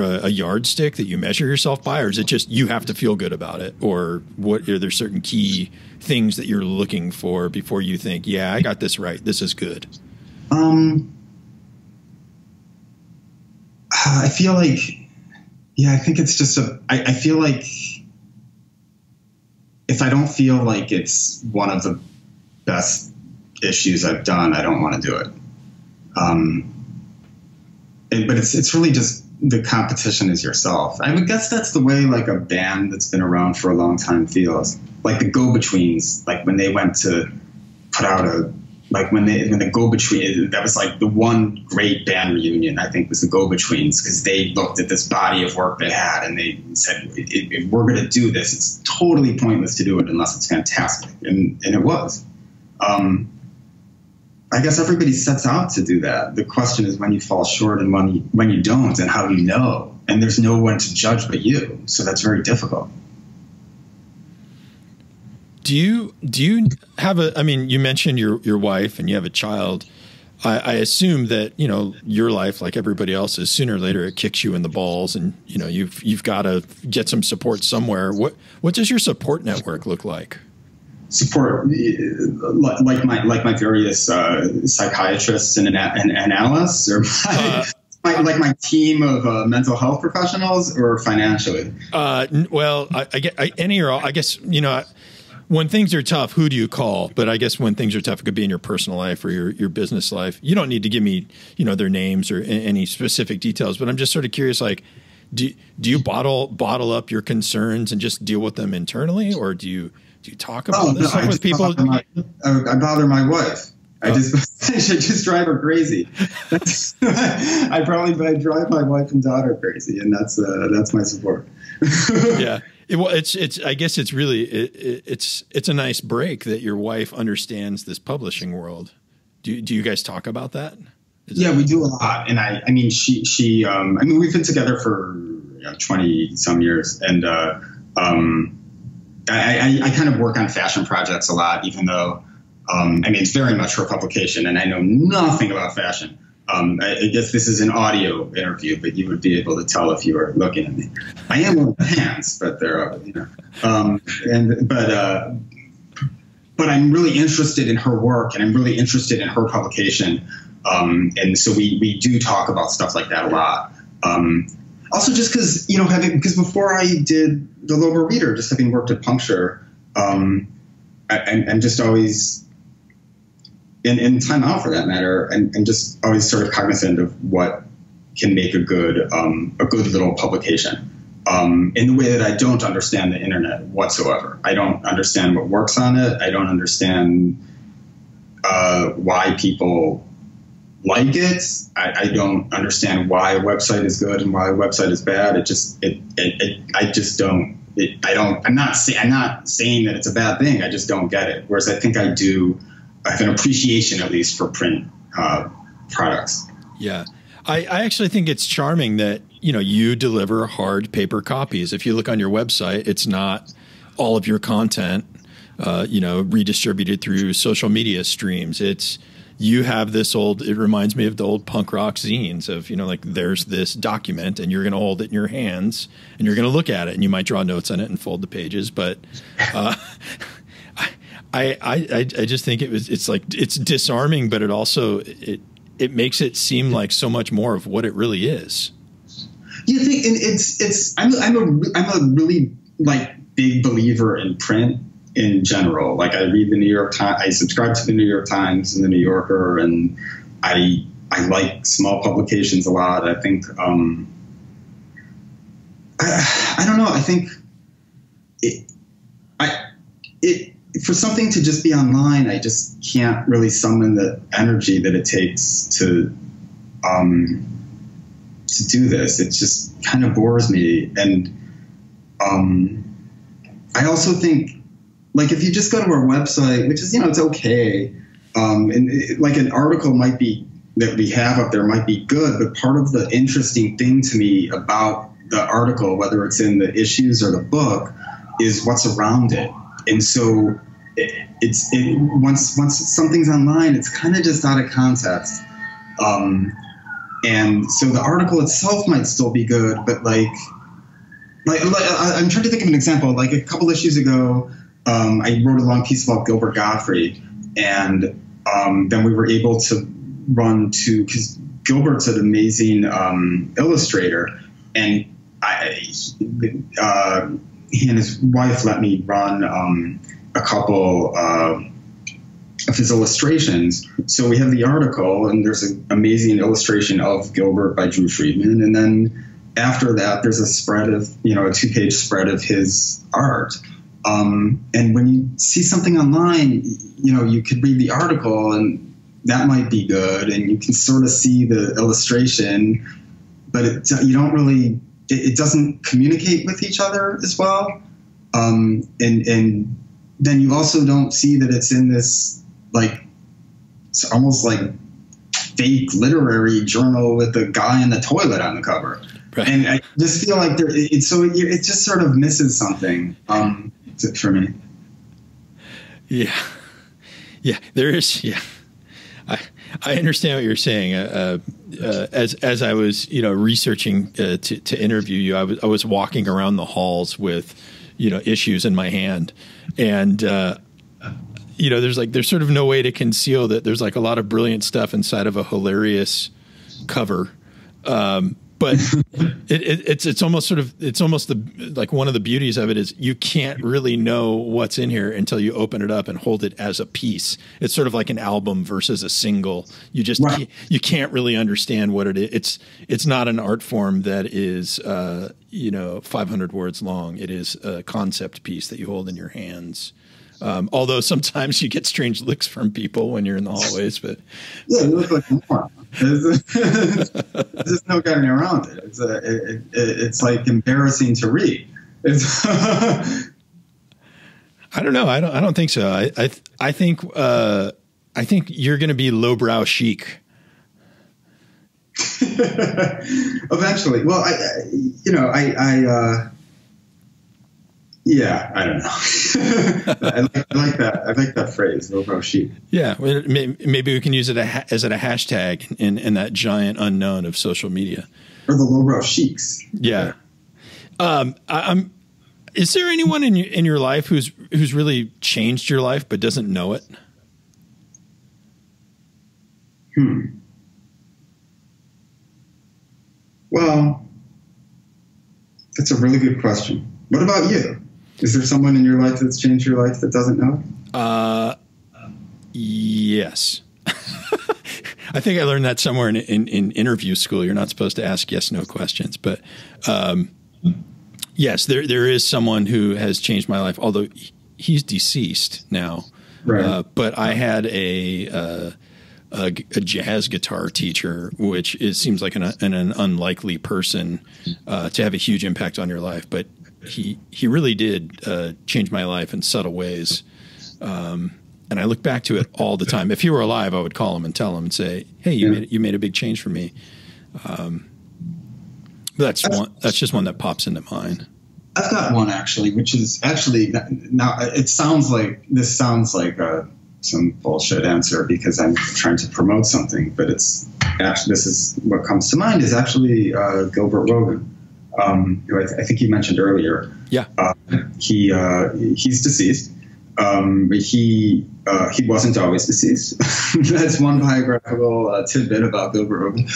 S2: a yardstick that you measure yourself by, or is it just you have to feel good about it, or what are there certain key things that you're looking for before you think, yeah, I got this right, this is good?
S1: I feel like, I think it's just I feel like if I don't feel like it's one of the best issues I've done, I don't want to do it. But it's really just the competition is yourself. I would guess that's the way like a band that's been around for a long time feels. Like the Go-Betweens, like when they went to put out when the Go-Between, that was like the one great band reunion, I think, was the Go-Betweens, because they looked at this body of work they had and they said, if we're going to do this, it's totally pointless to do it unless it's fantastic. And it was. I guess everybody sets out to do that. The question is when you fall short and when you don't, and how you know. And there's no one to judge but you. So that's very difficult.
S2: Do you have you mentioned your wife and you have a child. I assume that, your life, like everybody else's, sooner or later it kicks you in the balls, and, you've got to get some support somewhere. What does your support network look like?
S1: Support, like my various psychiatrists and analysts, or my team of mental health professionals, or financially?
S2: I get any or all. I guess when things are tough, who do you call? But I guess when things are tough, it could be in your personal life or your business life. You don't need to give me their names or any specific details. But I'm just sort of curious, like, do you bottle up your concerns and just deal with them internally, or do you talk about this stuff with people?
S1: I bother my wife. I just drive her crazy. I drive my wife and daughter crazy, and that's my support.
S2: Yeah. It's I guess it's really it's a nice break that your wife understands this publishing world. Do you guys talk about that?
S1: We do a lot, and she we've been together for 20 some years, and I kind of work on fashion projects a lot, even though it's very much her publication, and I know nothing about fashion. I guess this is an audio interview, but you would be able to tell if you were looking at me. I am with hands, but they're up, but I'm really interested in her work, and I'm really interested in her publication. And so we do talk about stuff like that a lot. Also, just because because before I did the Lowbrow Reader, just having worked at Puncture, I'm just always in Time Out for that matter, and just always sort of cognizant of what can make a good little publication. In the way that I don't understand the internet whatsoever. I don't understand what works on it. I don't understand why people like it. I don't understand why a website is good and why a website is bad. I'm not saying that it's a bad thing. I just don't get it. Whereas I think I have an appreciation, at least, for print products.
S2: Yeah. I actually think it's charming that, you deliver hard paper copies. If you look on your website, it's not all of your content, redistributed through social media streams. You have this it reminds me of the old punk rock zines of, there's this document and you're going to hold it in your hands and you're going to look at it and you might draw notes on it and fold the pages. But I just think it's disarming, but it also, it makes it seem like so much more of what it really is.
S1: Yeah, and I'm a really big believer in print in general. I read the New York Times, I subscribe to the New York Times and the New Yorker, and I like small publications a lot. I think I don't know. I think it for something to just be online, I just can't really summon the energy that it takes to do this. It just kind of bores me. And I also think, if you just go to our website, which is, it's okay, and an article might be that we have up there might be good, but part of the interesting thing to me about the article, whether it's in the issues or the book, is what's around it. And so once something's online, it's kind of just out of context. And so the article itself might still be good, but I'm trying to think of an example. A couple issues ago, I wrote a long piece about Gilbert Gottfried, and then we were able to run because Gilbert's an amazing illustrator, and he and his wife let me run a couple of his illustrations. So we have the article, and there's an amazing illustration of Gilbert by Drew Friedman, and then after that, there's a spread of, a 2-page spread of his art. And when you see something online, you could read the article and that might be good, and you can sort of see the illustration, but you don't really, it doesn't communicate with each other as well. And then you also don't see that it's in this, it's almost like fake literary journal with a guy in the toilet on the cover. Right. And I just feel like it just sort of misses something for me. Yeah.
S2: Yeah, there is. Yeah. I understand what you're saying. As I was, researching to interview you, I was walking around the halls with, issues in my hand, and there's sort of no way to conceal that there's a lot of brilliant stuff inside of a hilarious cover. But it's almost one of the beauties of it is you can't really know what's in here until you open it up and hold it as a piece. It's sort of like an album versus a single. You can't really understand what it is. It's not an art form that is 500 words long. It is a concept piece that you hold in your hands. Although sometimes you get strange looks from people when you're in the hallways, but
S1: yeah, you look like a moron. There's just no getting around it. It's embarrassing to read.
S2: I don't know. I don't think so. I think you're going to be lowbrow chic.
S1: Eventually. Well, Yeah, I don't know. I like that. I like that phrase, lowbrow chic.
S2: Yeah, maybe we can use it as a hashtag in that giant unknown of social media.
S1: Or the lowbrow chics.
S2: Yeah. Is there anyone in your life who's really changed your life but doesn't know it?
S1: Well, that's a really good question. What about you? Is there someone in your life that's changed your life that doesn't know it?
S2: Yes. I think I learned that somewhere in interview school. You're not supposed to ask yes/no questions, but yes, there is someone who has changed my life. Although he's deceased now,
S1: right.
S2: But I had a jazz guitar teacher, which seems like an unlikely person to have a huge impact on your life, but he really did change my life in subtle ways. And I look back to it all the time. If he were alive, I would call him and tell him and say, "Hey, you made a big change for me." That's just one that pops into mind.
S1: I've got one actually, which is actually now this sounds like some bullshit answer because I'm trying to promote something, but it's actually, this is what comes to mind is actually Gilbert Rogan, who I think you mentioned earlier.
S2: Yeah,
S1: he's deceased. But he wasn't always deceased. That's one biographical tidbit about Gilbert Rogan.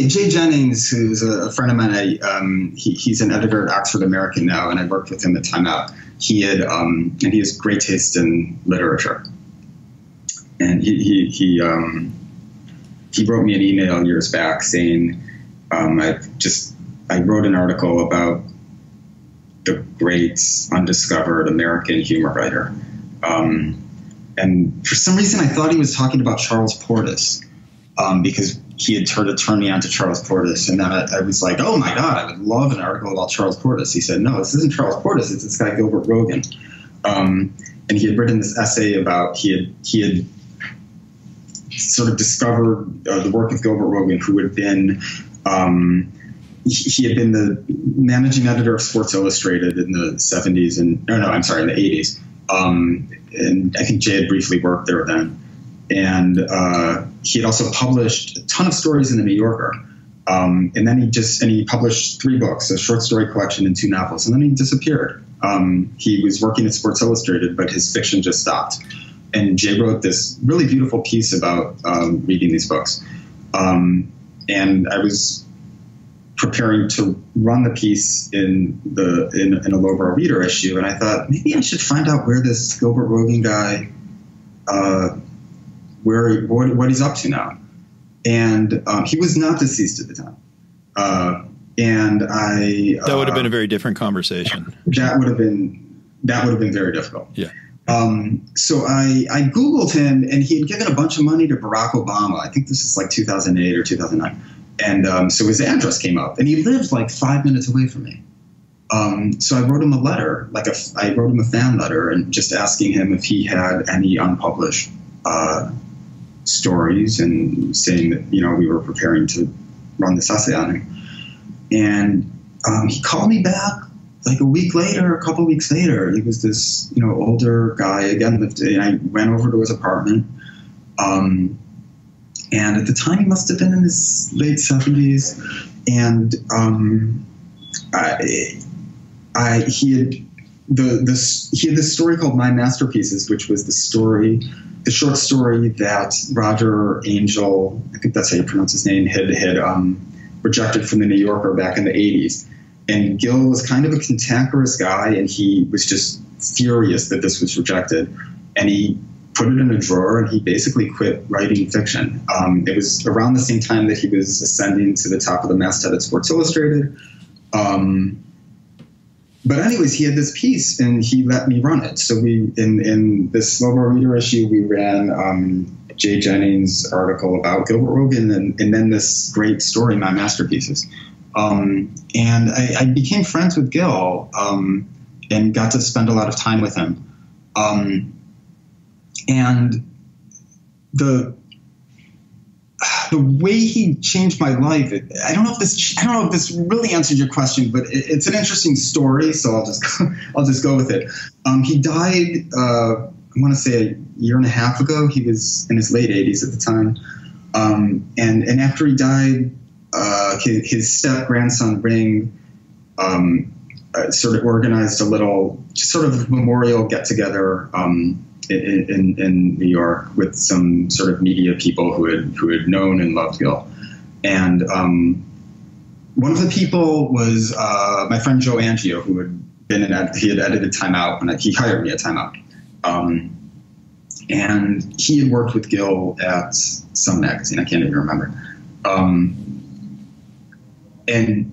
S1: Jay Jennings, who's a friend of mine, he's an editor at Oxford American now, and I worked with him at Time Out. He has great taste in literature, and he wrote me an email years back saying, I wrote an article about the great undiscovered American humor writer. And for some reason, I thought he was talking about Charles Portis, because he had turned me on to Charles Portis. And then I was like, oh my God, I would love an article about Charles Portis. He said, no, this isn't Charles Portis. It's this guy, Gilbert Rogan. And he had written this essay about, he had sort of discovered the work of Gilbert Rogan, who had been, he had been the managing editor of Sports Illustrated in the 70s in the 80s. And I think Jay had briefly worked there then. And he had also published a ton of stories in the New Yorker. And then he published 3 books, a short story collection and 2 novels. And then he disappeared. He was working at Sports Illustrated, but his fiction just stopped. And Jay wrote this really beautiful piece about reading these books. And I was preparing to run the piece in a Lowbrow Reader issue, and I thought maybe I should find out where this Gilbert Rogan guy, what he's up to now. And he was not deceased at the time, and that
S2: would have been a very different conversation.
S1: That would have been very difficult.
S2: Yeah.
S1: So I Googled him, and he had given a bunch of money to Barack Obama. I think this is like 2008 or 2009. And so his address came up, and he lived like 5 minutes away from me. So I wrote him a letter, I wrote him a fan letter, and just asking him if he had any unpublished stories, and saying that we were preparing to run this essay on him. And he called me back like a week later, a couple of weeks later. He was this older guy again. And I went over to his apartment. And at the time, he must have been in his late 70s, and he had this story called My Masterpieces, which was the short story that Roger Angell, I think that's how you pronounce his name, had rejected from the New Yorker back in the 80s. And Gil was kind of a cantankerous guy, and he was just furious that this was rejected, and he put it in a drawer, and he basically quit writing fiction. It was around the same time that he was ascending to the top of the masthead at Sports Illustrated. But anyways, he had this piece, and he let me run it. So we, in this Lowbrow Reader issue, we ran Jay Jennings' article about Gilbert Rogan, and then this great story, My Masterpieces. And I became friends with Gil, and got to spend a lot of time with him. And the way he changed my life. I don't know if this really answered your question, but it's an interesting story. So I'll just go with it. He died, I want to say a year and a half ago. He was in his late 80s at the time. And after he died, his step grandson Ring, sort of organized a little sort of memorial get together, in New York with some sort of media people who had known and loved Gil. And one of the people was my friend Joe Angio, who had been he had edited Time Out, and he hired me at Time Out. And he had worked with Gil at some magazine, I can't even remember. And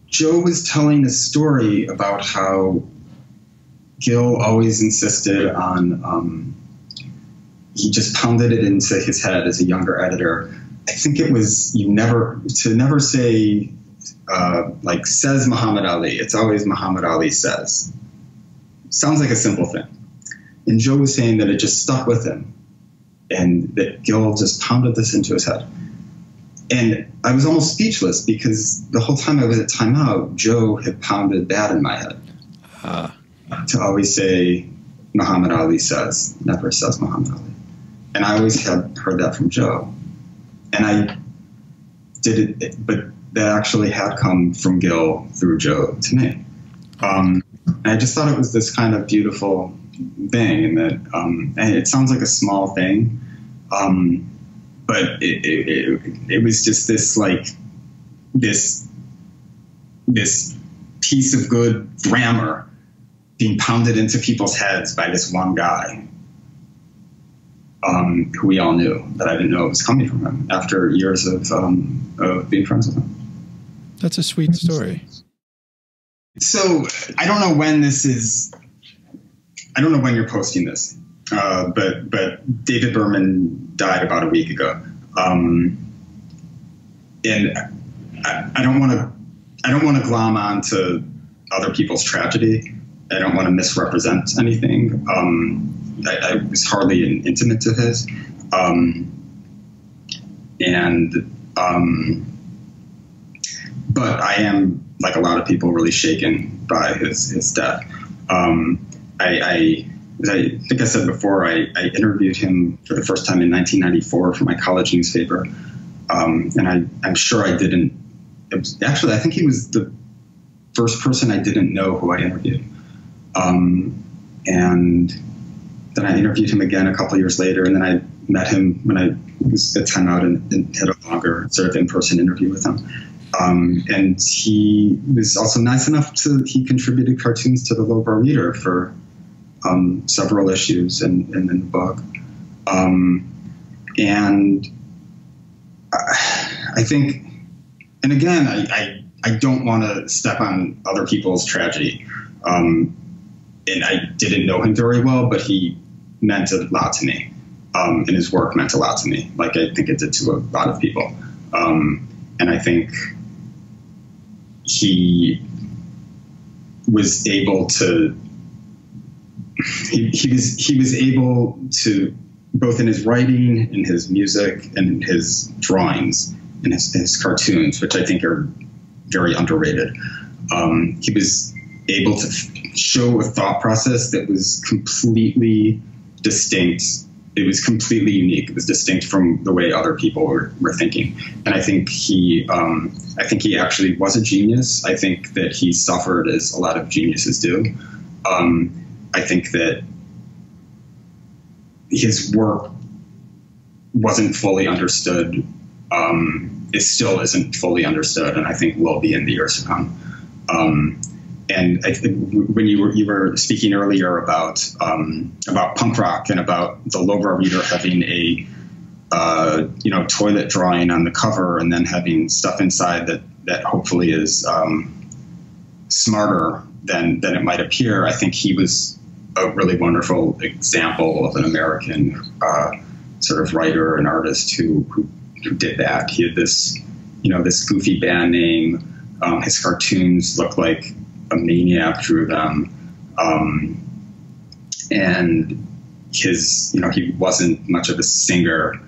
S1: Joe was telling a story about how Gil always insisted on, he just pounded it into his head as a younger editor. I think it was never say, like, says Muhammad Ali. It's always Muhammad Ali says. Sounds like a simple thing. And Joe was saying that it just stuck with him and that Gil just pounded this into his head. And I was almost speechless because the whole time I was at Time Out, Joe had pounded that in my head. To always say, Muhammad Ali says, never says Muhammad Ali. And I always had heard that from Joe. And I did it, but that actually had come from Gil through Joe to me. And I just thought it was this kind of beautiful thing, and that, and it sounds like a small thing, but it was just this, like, this piece of good grammar being pounded into people's heads by this one guy, who we all knew, that I didn't know it was coming from him after years of being friends with him.
S2: That's a sweet story.
S1: So I don't know when this is. I don't know when you're posting this, but David Berman died about a week ago, and I don't want to glom on to other people's tragedy. I don't want to misrepresent anything. I was hardly an intimate of his, but I am, like a lot of people, really shaken by his death. I think I said before, I interviewed him for the first time in 1994 for my college newspaper, and I'm sure I didn't. Actually, I think he was the first person I didn't know who I interviewed. And then I interviewed him again a couple years later, and then I met him when I was at Time Out and had a longer sort of in-person interview with him. And he was also nice enough he contributed cartoons to the Lowbrow Reader for several issues and in the book. And I think, and again, I don't want to step on other people's tragedy. And I didn't know him very well, but he meant a lot to me. And his work meant a lot to me, like I think it did to a lot of people. And I think he was able to, he was able to, both in his writing, in his music, and his drawings, and his cartoons, which I think are very underrated. He was able to show a thought process that was completely distinct. It was completely unique. It was distinct from the way other people were thinking. And I think he actually was a genius. I think that he suffered as a lot of geniuses do. I think that his work wasn't fully understood. It still isn't fully understood, and I think will be in the years to come. And I think when you were speaking earlier about punk rock and about the Lowbrow Reader having a toilet drawing on the cover and then having stuff inside that hopefully is smarter than it might appear, I think he was a really wonderful example of an American sort of writer and artist who did that. He had this goofy band name. His cartoons looked like a maniac drew them, and he wasn't much of a singer,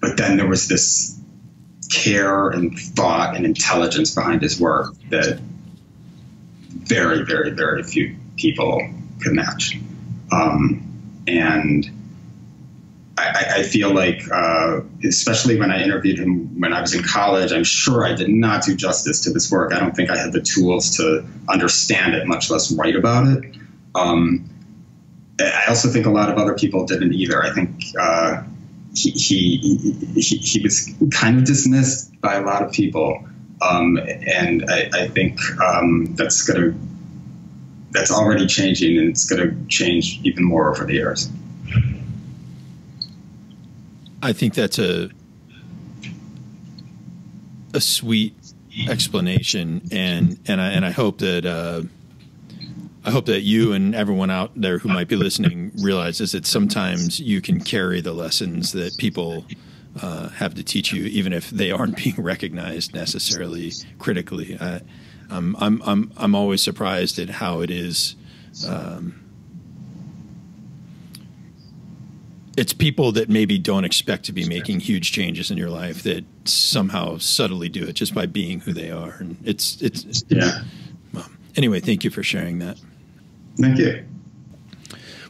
S1: but then there was this care and thought and intelligence behind his work that very, very, very few people could match. And I feel like, especially when I interviewed him when I was in college, I'm sure I did not do justice to this work. I don't think I had the tools to understand it, much less write about it. I also think a lot of other people didn't either. I think he was kind of dismissed by a lot of people, and I think that's already changing, and it's going to change even more over the years.
S2: I think that's a sweet explanation, and I hope that you and everyone out there who might be listening realizes that sometimes you can carry the lessons that people have to teach you, even if they aren't being recognized necessarily critically. I'm always surprised at how it is. It's people that maybe don't expect to be making huge changes in your life that somehow subtly do it just by being who they are. And it's
S1: yeah.
S2: Well, anyway, thank you for sharing that.
S1: Thank you.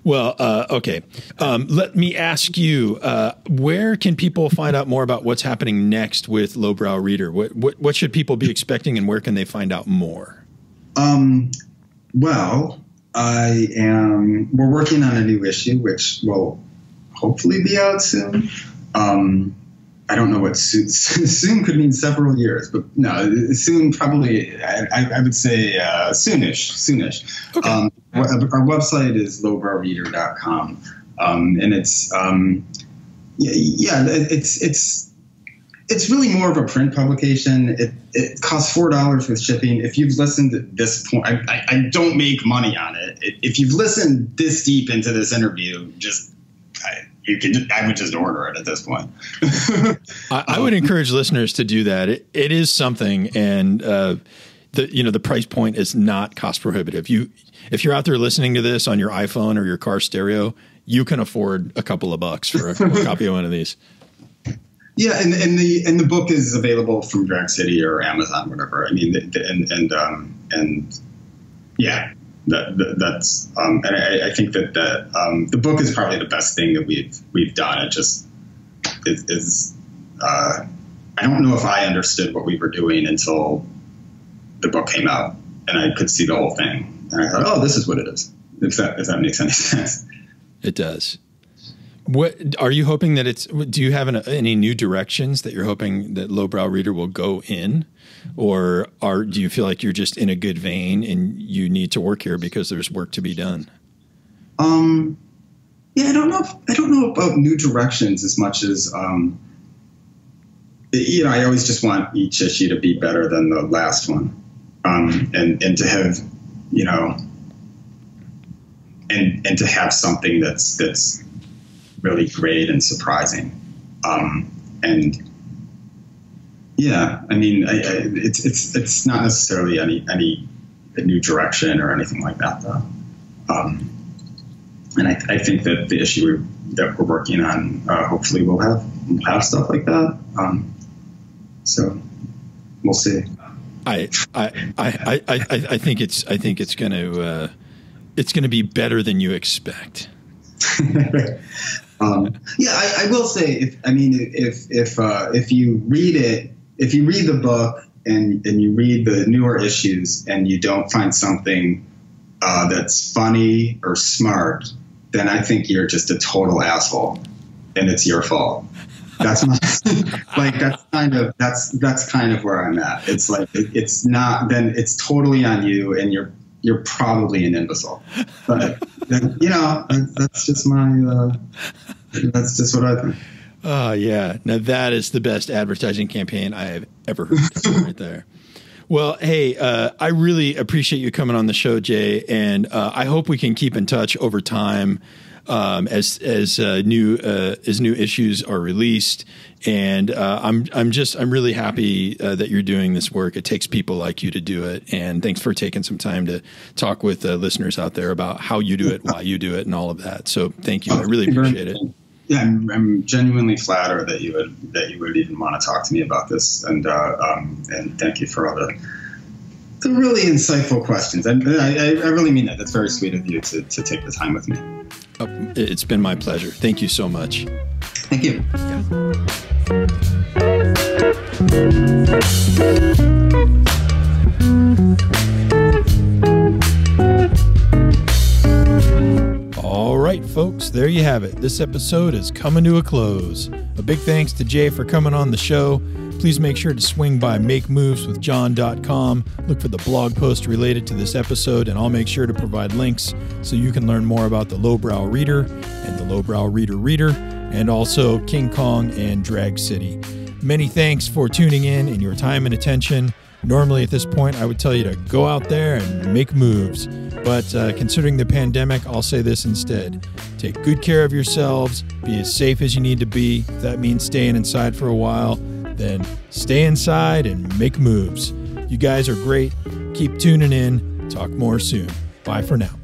S2: Well, okay. Let me ask you, where can people find out more about what's happening next with Lowbrow Reader? What should people be expecting, and where can they find out more?
S1: Well, we're working on a new issue, which will hopefully be out soon. I don't know what soon could mean several years, but no, soon probably, I would say soonish.
S2: Okay.
S1: Our website is lowbrowreader.com. And it's, it's really more of a print publication. It costs $4 with shipping. If you've listened at this point, I don't make money on it. If you've listened this deep into this interview, I would just order it at this point.
S2: I would encourage listeners to do that. It is something, and the price point is not cost prohibitive. If you're out there listening to this on your iPhone or your car stereo, you can afford a couple of bucks for a copy of one of these.
S1: Yeah, and the book is available from Drag City or Amazon, whatever. I mean, yeah. That's and I think that the book is probably the best thing that we've done. It just is. I don't know if I understood what we were doing until the book came out and I could see the whole thing. And I thought, oh, this is what it is. If that makes any sense.
S2: It does. What are you hoping that do you have any new directions that you're hoping that Lowbrow Reader will go in? Or do you feel like you're just in a good vein and you need to work here because there's work to be done?
S1: Yeah, I don't know about new directions as much as, I always just want each issue to be better than the last one. And to have, and to have something that's really great and surprising. And yeah, I mean, it's not necessarily any new direction or anything like that, though. And I think that the issue that we're working on, hopefully we'll have stuff like that. So we'll see.
S2: I think it's going to be better than you expect.
S1: I will say, if you read it, if you read the book and you read the newer issues and you don't find something that's funny or smart, then I think you're just a total asshole and it's your fault. That's my, that's kind of where I'm at. It's like, it's not, then it's totally on you and you're probably an imbecile. But then, that's just that's just what I think.
S2: Oh, yeah. Now that is the best advertising campaign I have ever heard right there. Well, hey, I really appreciate you coming on the show, Jay, and I hope we can keep in touch over time as new issues are released. And I'm really happy that you're doing this work. It takes people like you to do it. And thanks for taking some time to talk with listeners out there about how you do it, why you do it, and all of that. So thank you. I really appreciate it.
S1: I'm genuinely flattered that you would even want to talk to me about this, and thank you for all the really insightful questions. And I really mean that. That's very sweet of you to take the time with me.
S2: Oh, it's been my pleasure. Thank you so much.
S1: Thank you.
S2: All right, folks, there you have it. This episode is coming to a close. A big thanks to Jay for coming on the show. Please make sure to swing by makemoveswithjohn.com. Look for the blog post related to this episode, and I'll make sure to provide links so you can learn more about the Lowbrow Reader and the Lowbrow Reader, and also King Kong and Drag City. Many thanks for tuning in and your time and attention. Normally at this point, I would tell you to go out there and make moves. But considering the pandemic, I'll say this instead. Take good care of yourselves. Be as safe as you need to be. If that means staying inside for a while, then stay inside and make moves. You guys are great. Keep tuning in. Talk more soon. Bye for now.